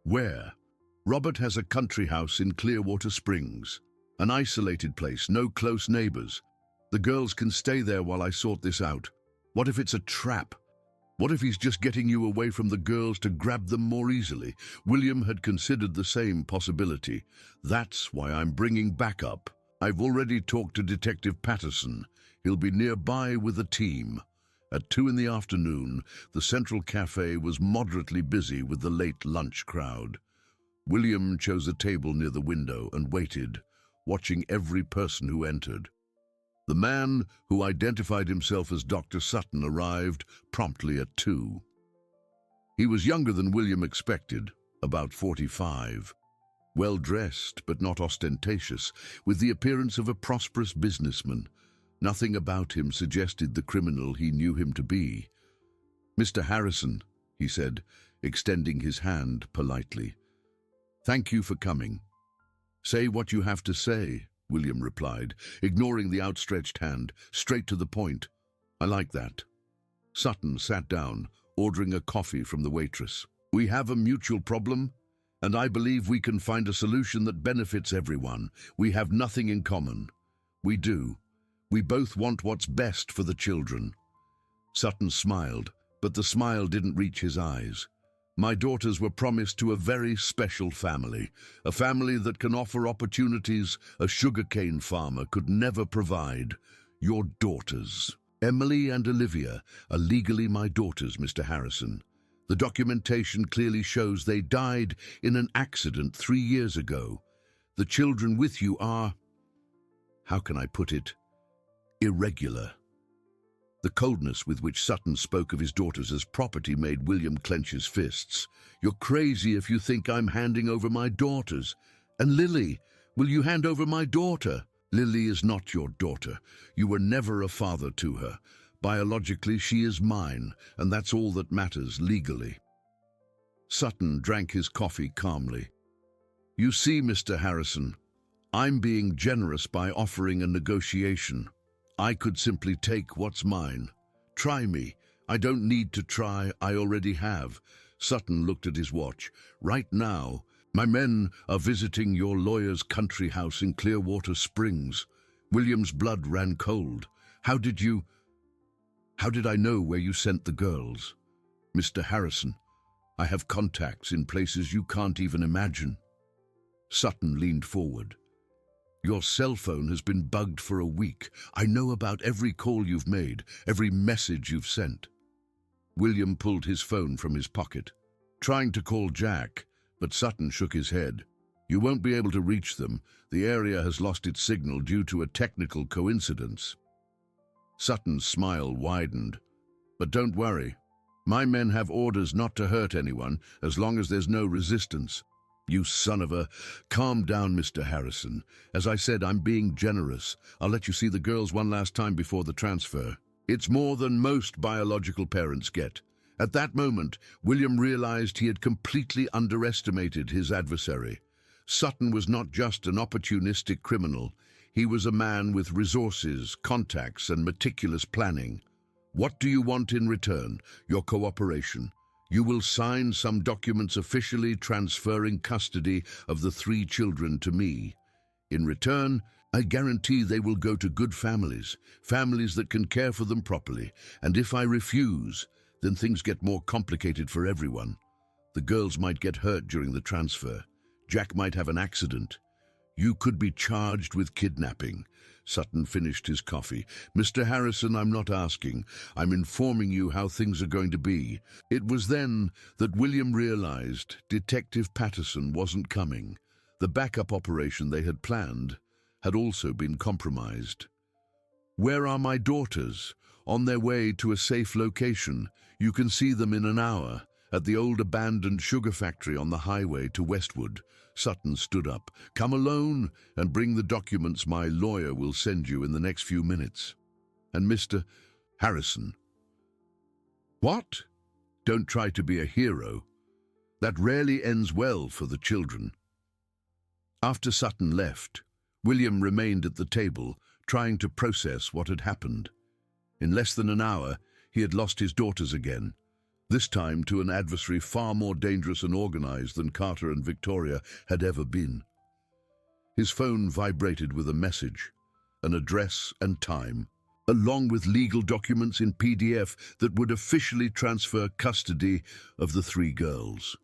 "Where?" "Robert has a country house in Clearwater Springs. An isolated place, no close neighbors. The girls can stay there while I sort this out. What if it's a trap? What if he's just getting you away from the girls to grab them more easily?" William had considered the same possibility. "That's why I'm bringing backup. I've already talked to Detective Patterson. He'll be nearby with a team." At 2 in the afternoon, the Central Cafe was moderately busy with the late lunch crowd. William chose a table near the window and waited, watching every person who entered. The man who identified himself as Dr. Sutton arrived promptly at 2. He was younger than William expected, about 45. Well-dressed but not ostentatious, with the appearance of a prosperous businessman. Nothing about him suggested the criminal he knew him to be. "Mr. Harrison," he said, extending his hand politely. "Thank you for coming." "Say what you have to say," William replied, ignoring the outstretched hand, straight to the point. "I like that." Sutton sat down, ordering a coffee from the waitress. "We have a mutual problem. And I believe we can find a solution that benefits everyone. We have nothing in common. We do. We both want what's best for the children." Sutton smiled, but the smile didn't reach his eyes. "My daughters were promised to a very special family, a family that can offer opportunities a sugarcane farmer could never provide. Your daughters. Emily and Olivia are legally my daughters, Mr. Harrison. The documentation clearly shows they died in an accident 3 years ago. The children with you are, how can I put it, irregular." The coldness with which Sutton spoke of his daughters as property made William clench his fists. "You're crazy if you think I'm handing over my daughters. And Lily, will you hand over my daughter?" "Lily is not your daughter. You were never a father to her. Biologically, she is mine, and that's all that matters legally." Sutton drank his coffee calmly. "You see, Mr. Harrison, I'm being generous by offering a negotiation. I could simply take what's mine. Try me. I don't need to try, I already have." Sutton looked at his watch. "Right now, my men are visiting your lawyer's country house in Clearwater Springs." William's blood ran cold. How did I know where you sent the girls?" "Mr. Harrison, I have contacts in places you can't even imagine." Sutton leaned forward. "Your cell phone has been bugged for a week. I know about every call you've made, every message you've sent." William pulled his phone from his pocket, trying to call Jack, but Sutton shook his head. "You won't be able to reach them. The area has lost its signal due to a technical coincidence." Sutton's smile widened. "But don't worry. My men have orders not to hurt anyone as long as there's no resistance." "You son of a—" "Calm down, Mr. Harrison. As I said, I'm being generous. I'll let you see the girls one last time before the transfer. It's more than most biological parents get." At that moment, William realized he had completely underestimated his adversary. Sutton was not just an opportunistic criminal. He was a man with resources, contacts, and meticulous planning. "What do you want in return?" "Your cooperation. You will sign some documents officially transferring custody of the 3 children to me. In return, I guarantee they will go to good families, families that can care for them properly. And if I refuse, then things get more complicated for everyone. The girls might get hurt during the transfer. Jack might have an accident. You could be charged with kidnapping." Sutton finished his coffee. "Mr. Harrison, I'm not asking. I'm informing you how things are going to be." It was then that William realized Detective Patterson wasn't coming. The backup operation they had planned had also been compromised. "Where are my daughters?" "On their way to a safe location. You can see them in an hour, at the old abandoned sugar factory on the highway to Westwood." Sutton stood up. "Come alone and bring the documents my lawyer will send you in the next few minutes." "And Mr. Harrison." "What?" "Don't try to be a hero. That rarely ends well for the children." After Sutton left, William remained at the table, trying to process what had happened. In less than an hour, he had lost his daughters again, this time to an adversary far more dangerous and organized than Carter and Victoria had ever been. His phone vibrated with a message, an address and time, along with legal documents in PDF that would officially transfer custody of the 3 girls.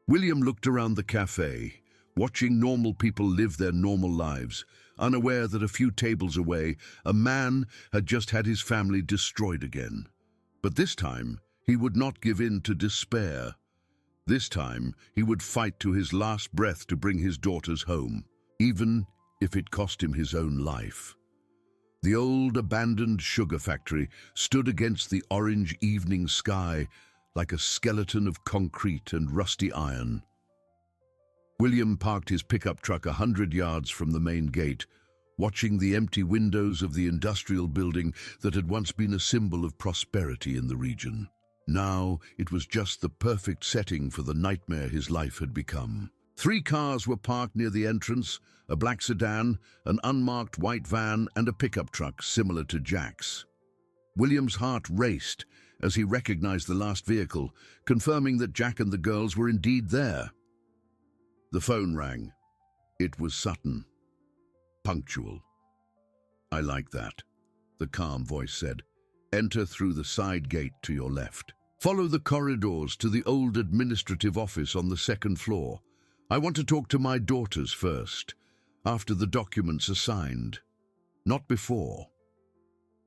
William looked around the cafe, watching normal people live their normal lives, unaware that a few tables away, a man had just had his family destroyed again. But this time, he would not give in to despair. This time, he would fight to his last breath to bring his daughters home, even if it cost him his own life. The old abandoned sugar factory stood against the orange evening sky like a skeleton of concrete and rusty iron. William parked his pickup truck 100 yards from the main gate, watching the empty windows of the industrial building that had once been a symbol of prosperity in the region. Now it was just the perfect setting for the nightmare his life had become. 3 cars were parked near the entrance, a black sedan, an unmarked white van, and a pickup truck similar to Jack's. William's heart raced as he recognized the last vehicle, confirming that Jack and the girls were indeed there. The phone rang. It was Sutton. Punctual. "I like that," the calm voice said. "Enter through the side gate to your left. Follow the corridors to the old administrative office on the second floor. I want to talk to my daughters first, after the documents are signed. Not before."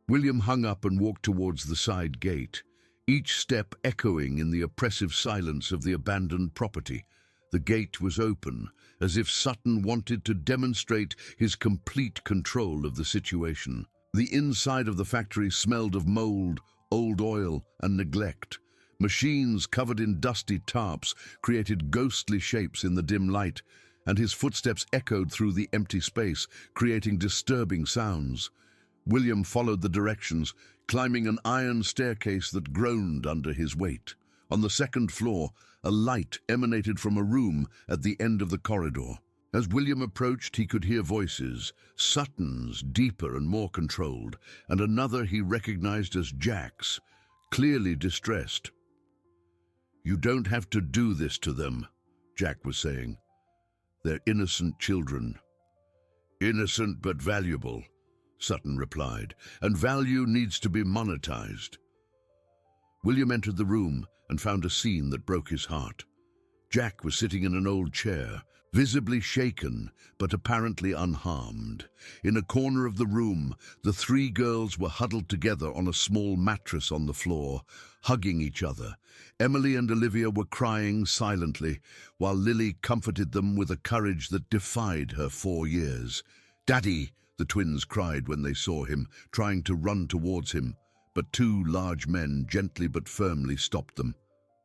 William hung up and walked towards the side gate, each step echoing in the oppressive silence of the abandoned property. The gate was open, as if Sutton wanted to demonstrate his complete control of the situation. The inside of the factory smelled of mold, old oil, and neglect. Machines covered in dusty tarps created ghostly shapes in the dim light, and his footsteps echoed through the empty space, creating disturbing sounds. William followed the directions, climbing an iron staircase that groaned under his weight. On the second floor, a light emanated from a room at the end of the corridor. As William approached, he could hear voices, Sutton's deeper and more controlled, and another he recognized as Jack's, clearly distressed. "You don't have to do this to them," Jack was saying. "They're innocent children." "Innocent but valuable," Sutton replied, "and value needs to be monetized." William entered the room and found a scene that broke his heart. Jack was sitting in an old chair, visibly shaken but apparently unharmed. In a corner of the room, the three girls were huddled together on a small mattress on the floor, hugging each other. Emily and Olivia were crying silently, while Lily comforted them with a courage that defied her 4 years. "Daddy!" the twins cried when they saw him, trying to run towards him, but 2 large men gently but firmly stopped them.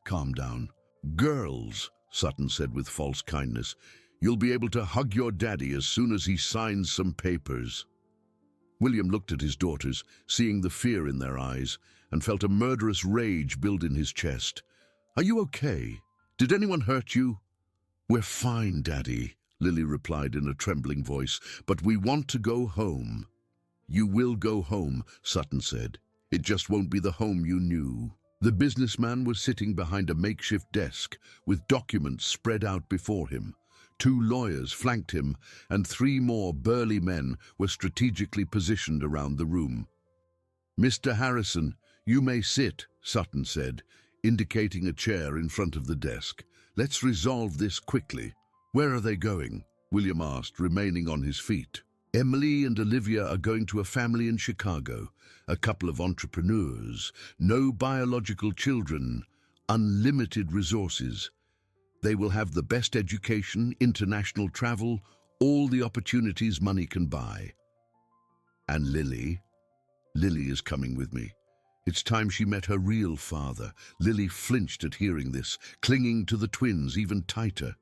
"Calm down." "Girls," Sutton said with false kindness, "you'll be able to hug your daddy as soon as he signs some papers." William looked at his daughters, seeing the fear in their eyes, and felt a murderous rage build in his chest. "Are you okay? Did anyone hurt you?" "We're fine, Daddy," Lily replied in a trembling voice, "but we want to go home." "You will go home," Sutton said. "It just won't be the home you knew." The businessman was sitting behind a makeshift desk with documents spread out before him. 2 lawyers flanked him, and 3 more burly men were strategically positioned around the room. "Mr. Harrison, you may sit," Sutton said, indicating a chair in front of the desk. "Let's resolve this quickly." "Where are they going?" William asked, remaining on his feet. "Emily and Olivia are going to a family in Chicago, a couple of entrepreneurs, no biological children, unlimited resources. They will have the best education, international travel, all the opportunities money can buy." "And Lily?" "Lily is coming with me. It's time she met her real father." Lily flinched at hearing this, clinging to the twins even tighter.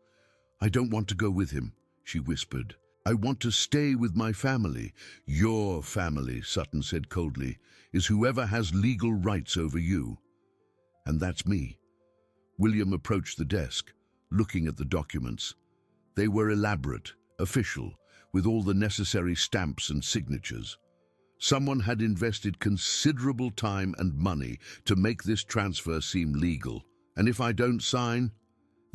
"I don't want to go with him," she whispered. "I want to stay with my family." "Your family," Sutton said coldly, "is whoever has legal rights over you. And that's me." William approached the desk, looking at the documents. They were elaborate, official, with all the necessary stamps and signatures. Someone had invested considerable time and money to make this transfer seem legal. "And if I don't sign,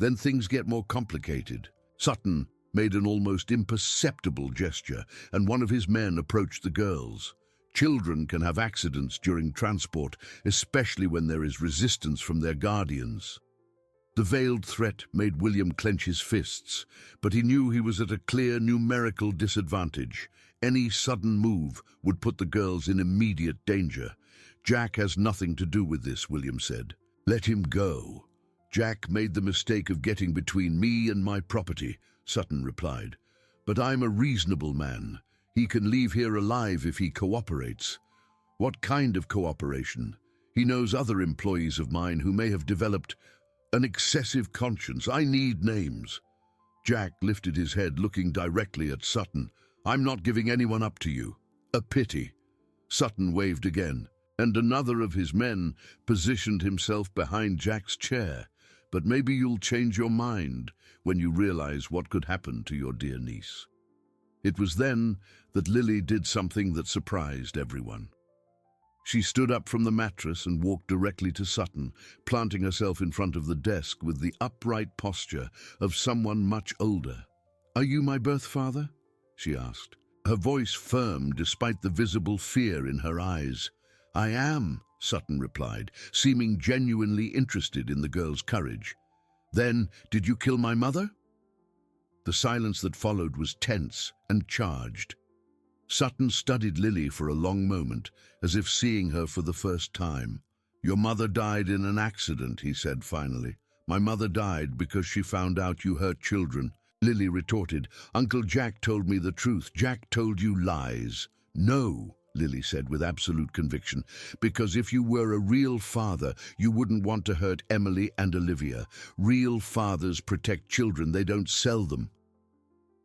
then things get more complicated." Sutton made an almost imperceptible gesture, and one of his men approached the girls. "Children can have accidents during transport, especially when there is resistance from their guardians." The veiled threat made William clench his fists, but he knew he was at a clear numerical disadvantage. Any sudden move would put the girls in immediate danger. "Jack has nothing to do with this," William said. "Let him go." "Jack made the mistake of getting between me and my property," Sutton replied. "But I'm a reasonable man. He can leave here alive if he cooperates." "What kind of cooperation?" "He knows other employees of mine who may have developed an excessive conscience. I need names." Jack lifted his head, looking directly at Sutton. "I'm not giving anyone up to you." "A pity." Sutton waved again, and another of his men positioned himself behind Jack's chair. "But maybe you'll change your mind when you realize what could happen to your dear niece." It was then that Lily did something that surprised everyone. She stood up from the mattress and walked directly to Sutton, planting herself in front of the desk with the upright posture of someone much older. "Are you my birth father?" she asked, her voice firm despite the visible fear in her eyes. "I am," Sutton replied, seeming genuinely interested in the girl's courage. "Then, did you kill my mother?" The silence that followed was tense and charged. Sutton studied Lily for a long moment, as if seeing her for the first time. "Your mother died in an accident," he said finally. "My mother died because she found out you hurt children." Lily retorted, "Uncle Jack told me the truth. Jack told you lies." "No," Lily said with absolute conviction, "because if you were a real father, you wouldn't want to hurt Emily and Olivia. Real fathers protect children, they don't sell them."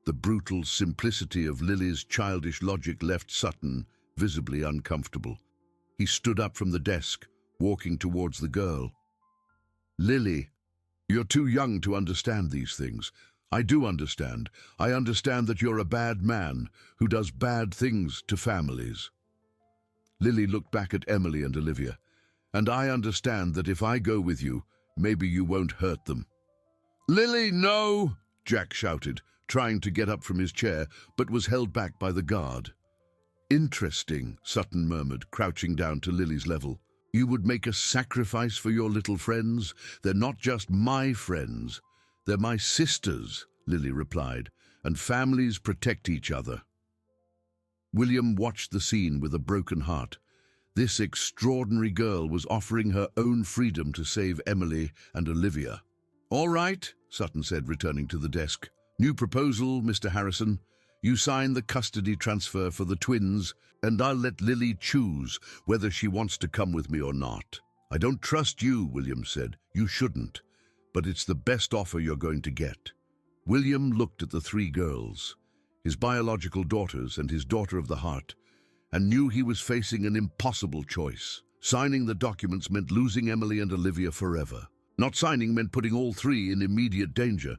The brutal simplicity of Lily's childish logic left Sutton visibly uncomfortable. He stood up from the desk, walking towards the girl. "Lily, you're too young to understand these things. I do understand. I understand that you're a bad man who does bad things to families." Lily looked back at Emily and Olivia. "And I understand that if I go with you, maybe you won't hurt them." "Lily, no!" Jack shouted, trying to get up from his chair, but was held back by the guard. "Interesting," Sutton murmured, crouching down to Lily's level. "You would make a sacrifice for your little friends? They're not just my friends. They're my sisters," Lily replied, "and families protect each other." William watched the scene with a broken heart. This extraordinary girl was offering her own freedom to save Emily and Olivia. "All right," Sutton said, returning to the desk. "New proposal, Mr. Harrison. You sign the custody transfer for the twins, and I'll let Lily choose whether she wants to come with me or not." "I don't trust you," William said. "You shouldn't. But it's the best offer you're going to get." William looked at the three girls, his biological daughters and his daughter of the heart, and knew he was facing an impossible choice. Signing the documents meant losing Emily and Olivia forever. Not signing meant putting all three in immediate danger.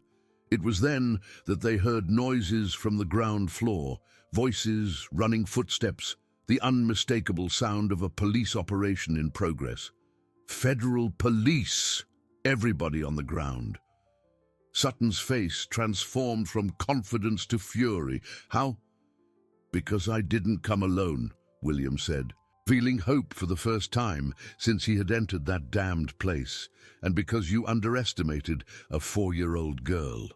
It was then that they heard noises from the ground floor, voices, running footsteps, the unmistakable sound of a police operation in progress. Federal police! Everybody on the ground. Sutton's face transformed from confidence to fury. "How?" "Because I didn't come alone," William said, feeling hope for the first time since he had entered that damned place, "and because you underestimated a 4-year-old girl."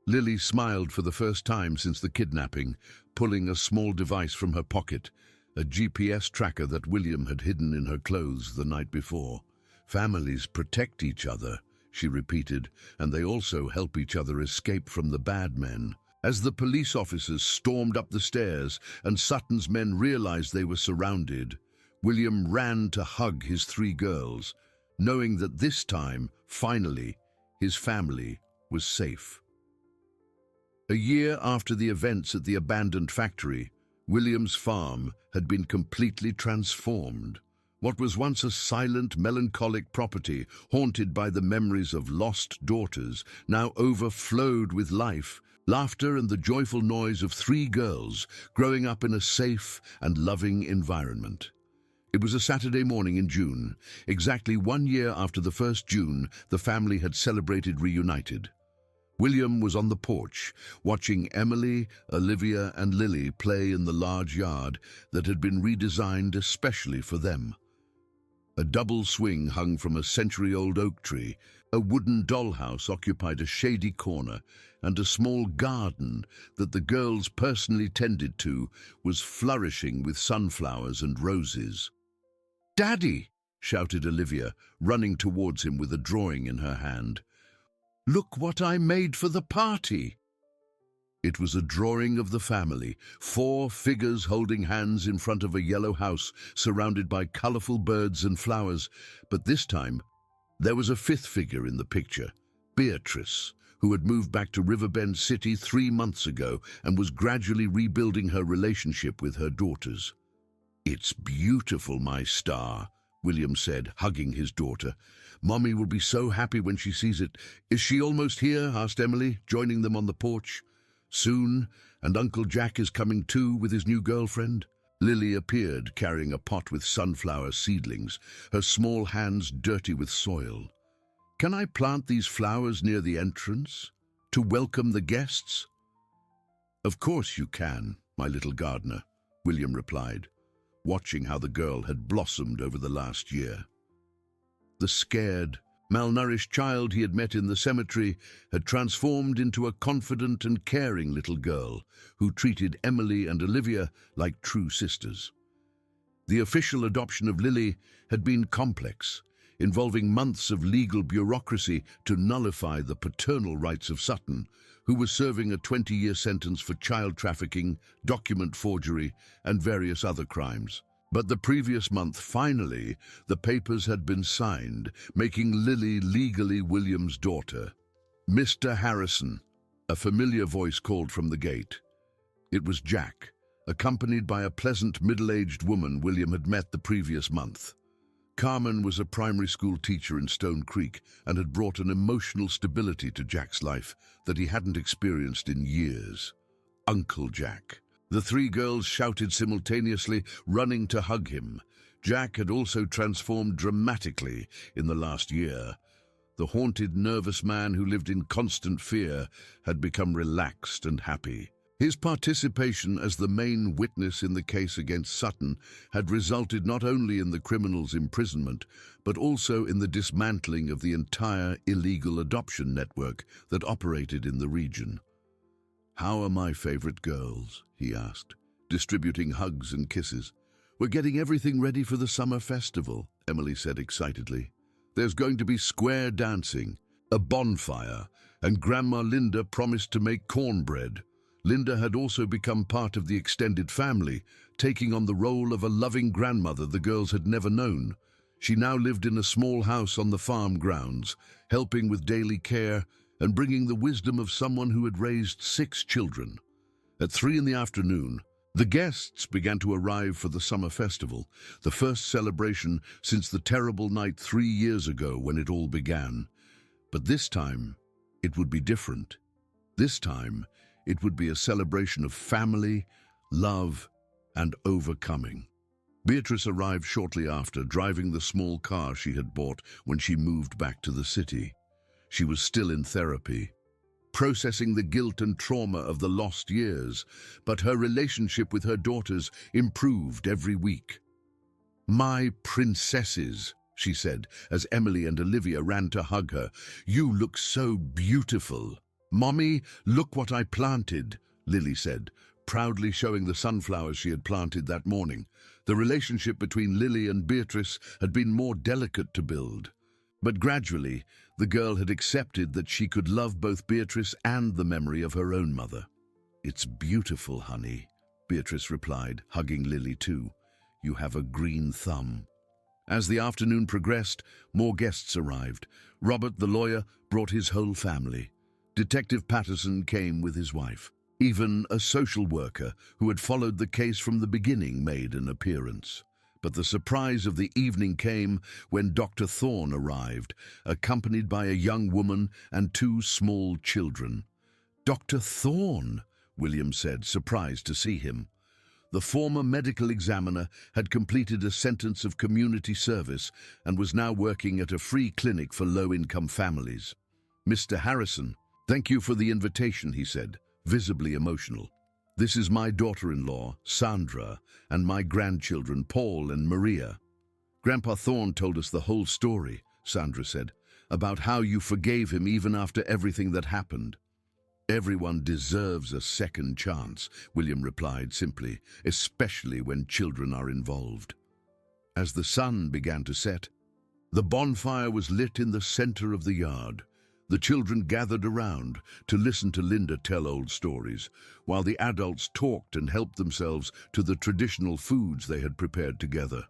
Lily smiled for the first time since the kidnapping, pulling a small device from her pocket, a GPS tracker that William had hidden in her clothes the night before. "Families protect each other," she repeated, "and they also help each other escape from the bad men." As the police officers stormed up the stairs and Sutton's men realized they were surrounded, William ran to hug his three girls, knowing that this time, finally, his family was safe. A year after the events at the abandoned factory, William's farm had been completely transformed. What was once a silent, melancholic property, haunted by the memories of lost daughters, now overflowed with life, laughter and the joyful noise of three girls growing up in a safe and loving environment. It was a Saturday morning in June. Exactly 1 year after the 1st June, the family had celebrated reunited. William was on the porch, watching Emily, Olivia and Lily play in the large yard that had been redesigned especially for them. A double swing hung from a century-old oak tree, a wooden dollhouse occupied a shady corner, and a small garden that the girls personally tended to was flourishing with sunflowers and roses. "Daddy!" shouted Olivia, running towards him with a drawing in her hand. "Look what I made for the party!" It was a drawing of the family, 4 figures holding hands in front of a yellow house surrounded by colorful birds and flowers, but this time there was a 5th figure in the picture, Beatrice, who had moved back to Riverbend City 3 months ago and was gradually rebuilding her relationship with her daughters. "It's beautiful, my star," William said, hugging his daughter. "Mommy will be so happy when she sees it." "Is she almost here?" asked Emily, joining them on the porch. "Soon, and Uncle Jack is coming too with his new girlfriend." Lily appeared, carrying a pot with sunflower seedlings, her small hands dirty with soil. "Can I plant these flowers near the entrance, to welcome the guests?" "Of course you can, my little gardener," William replied, watching how the girl had blossomed over the last year. The scared, malnourished child he had met in the cemetery had transformed into a confident and caring little girl who treated Emily and Olivia like true sisters. The official adoption of Lily had been complex, involving months of legal bureaucracy to nullify the paternal rights of Sutton, who was serving a 20-year sentence for child trafficking, document forgery, and various other crimes. But the previous month, finally, the papers had been signed, making Lily legally William's daughter. "Mr. Harrison," a familiar voice called from the gate. It was Jack, accompanied by a pleasant middle-aged woman William had met the previous month. Carmen was a primary school teacher in Stone Creek and had brought an emotional stability to Jack's life that he hadn't experienced in years. Uncle Jack. The three girls shouted simultaneously, running to hug him. Jack had also transformed dramatically in the last year. The haunted, nervous man who lived in constant fear had become relaxed and happy. His participation as the main witness in the case against Sutton had resulted not only in the criminal's imprisonment, but also in the dismantling of the entire illegal adoption network that operated in the region. "How are my favorite girls?" he asked, distributing hugs and kisses. "We're getting everything ready for the summer festival," Emily said excitedly. "There's going to be square dancing, a bonfire, and Grandma Linda promised to make cornbread." Linda had also become part of the extended family, taking on the role of a loving grandmother the girls had never known. She now lived in a small house on the farm grounds, helping with daily care and bringing the wisdom of someone who had raised 6 children. At 3 in the afternoon, the guests began to arrive for the summer festival, the first celebration since the terrible night 3 years ago when it all began. But this time, it would be different. This time, it would be a celebration of family, love, and overcoming. Beatrice arrived shortly after, driving the small car she had bought when she moved back to the city. She was still in therapy, processing the guilt and trauma of the lost years, but her relationship with her daughters improved every week. "My princesses," she said, as Emily and Olivia ran to hug her. "You look so beautiful." "Mommy, look what I planted," Lily said, proudly showing the sunflowers she had planted that morning. The relationship between Lily and Beatrice had been more delicate to build. But gradually, the girl had accepted that she could love both Beatrice and the memory of her own mother. "It's beautiful, honey," Beatrice replied, hugging Lily too. "You have a green thumb." As the afternoon progressed, more guests arrived. Robert, the lawyer, brought his whole family. Detective Patterson came with his wife. Even a social worker who had followed the case from the beginning made an appearance. But the surprise of the evening came when Dr. Thorne arrived, accompanied by a young woman and 2 small children. "Dr. Thorne," William said, surprised to see him. The former medical examiner had completed a sentence of community service and was now working at a free clinic for low-income families. "Mr. Harrison, thank you for the invitation," he said, visibly emotional. "This is my daughter-in-law, Sandra, and my grandchildren, Paul and Maria." "Grandpa Thorne told us the whole story," Sandra said, "about how you forgave him even after everything that happened." "Everyone deserves a second chance," William replied simply, "especially when children are involved." As the sun began to set, the bonfire was lit in the center of the yard. The children gathered around to listen to Linda tell old stories, while the adults talked and helped themselves to the traditional foods they had prepared together.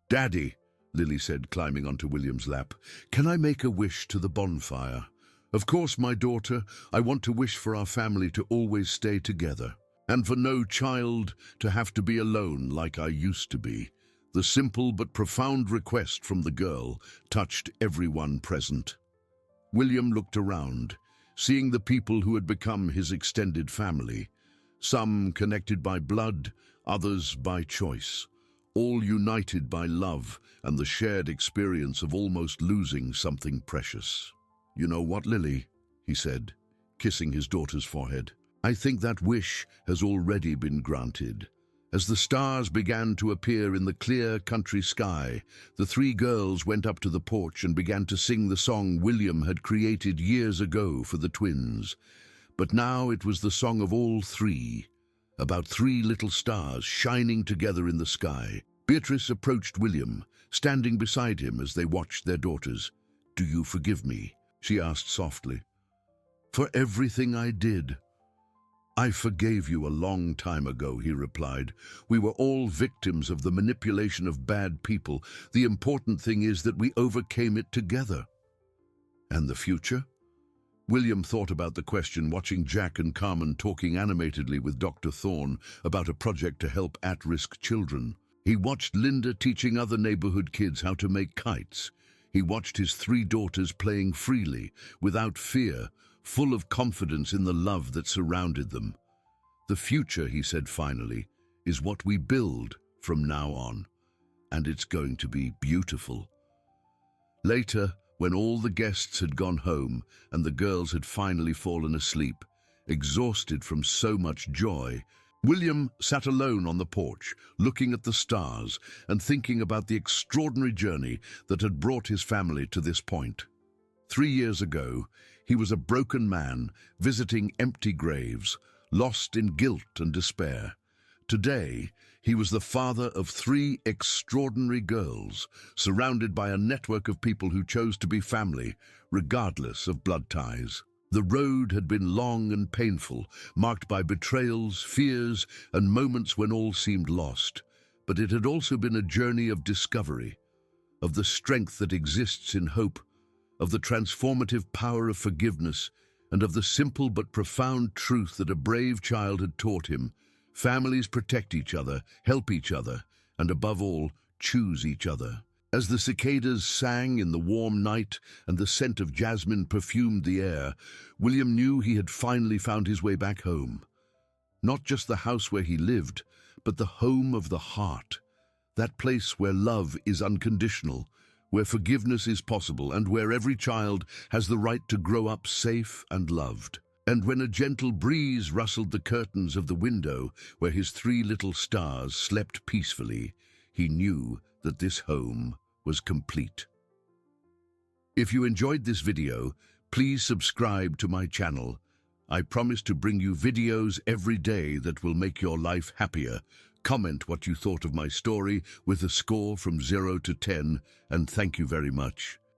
"Daddy," Lily said, climbing onto William's lap, "can I make a wish to the bonfire?" "Of course, my daughter. I want to wish for our family to always stay together, and for no child to have to be alone like I used to be." The simple but profound request from the girl touched everyone present. William looked around, seeing the people who had become his extended family, some connected by blood, others by choice, all united by love and the shared experience of almost losing something precious. "You know what, Lily?" he said, kissing his daughter's forehead. "I think that wish has already been granted." As the stars began to appear in the clear country sky, the three girls went up to the porch and began to sing the song William had created years ago for the twins. But now it was the song of all three, about three little stars shining together in the sky. Beatrice approached William, standing beside him as they watched their daughters. "Do you forgive me?" she asked softly. "For everything I did." "I forgave you a long time ago," he replied. "We were all victims of the manipulation of bad people. The important thing is that we overcame it together." "And the future?" William thought about the question, watching Jack and Carmen talking animatedly with Dr. Thorne about a project to help at-risk children. He watched Linda teaching other neighborhood kids how to make kites. He watched his three daughters playing freely, without fear, full of confidence in the love that surrounded them. "The future," he said finally, "is what we build from now on, and it's going to be beautiful." Later, when all the guests had gone home and the girls had finally fallen asleep, exhausted from so much joy, William sat alone on the porch, looking at the stars and thinking about the extraordinary journey that had brought his family to this point. 3 years ago, he was a broken man, visiting empty graves, lost in guilt and despair. Today, he was the father of 3 extraordinary girls, surrounded by a network of people who chose to be family, regardless of blood ties. The road had been long and painful, marked by betrayals, fears, and moments when all seemed lost. But it had also been a journey of discovery, of the strength that exists in hope, of the transformative power of forgiveness, and of the simple but profound truth that a brave child had taught him. Families protect each other, help each other, and above all, choose each other. As the cicadas sang in the warm night and the scent of jasmine perfumed the air, William knew he had finally found his way back home. Not just the house where he lived, but the home of the heart. That place where love is unconditional, where forgiveness is possible, and where every child has the right to grow up safe and loved. And when a gentle breeze rustled the curtains of the window where his 3 little stars slept peacefully, he knew that this home was complete. If you enjoyed this video, please subscribe to my channel. I promise to bring you videos every day that will make your life happier. Comment what you thought of my story with a score from 0 to 10, and thank you very much.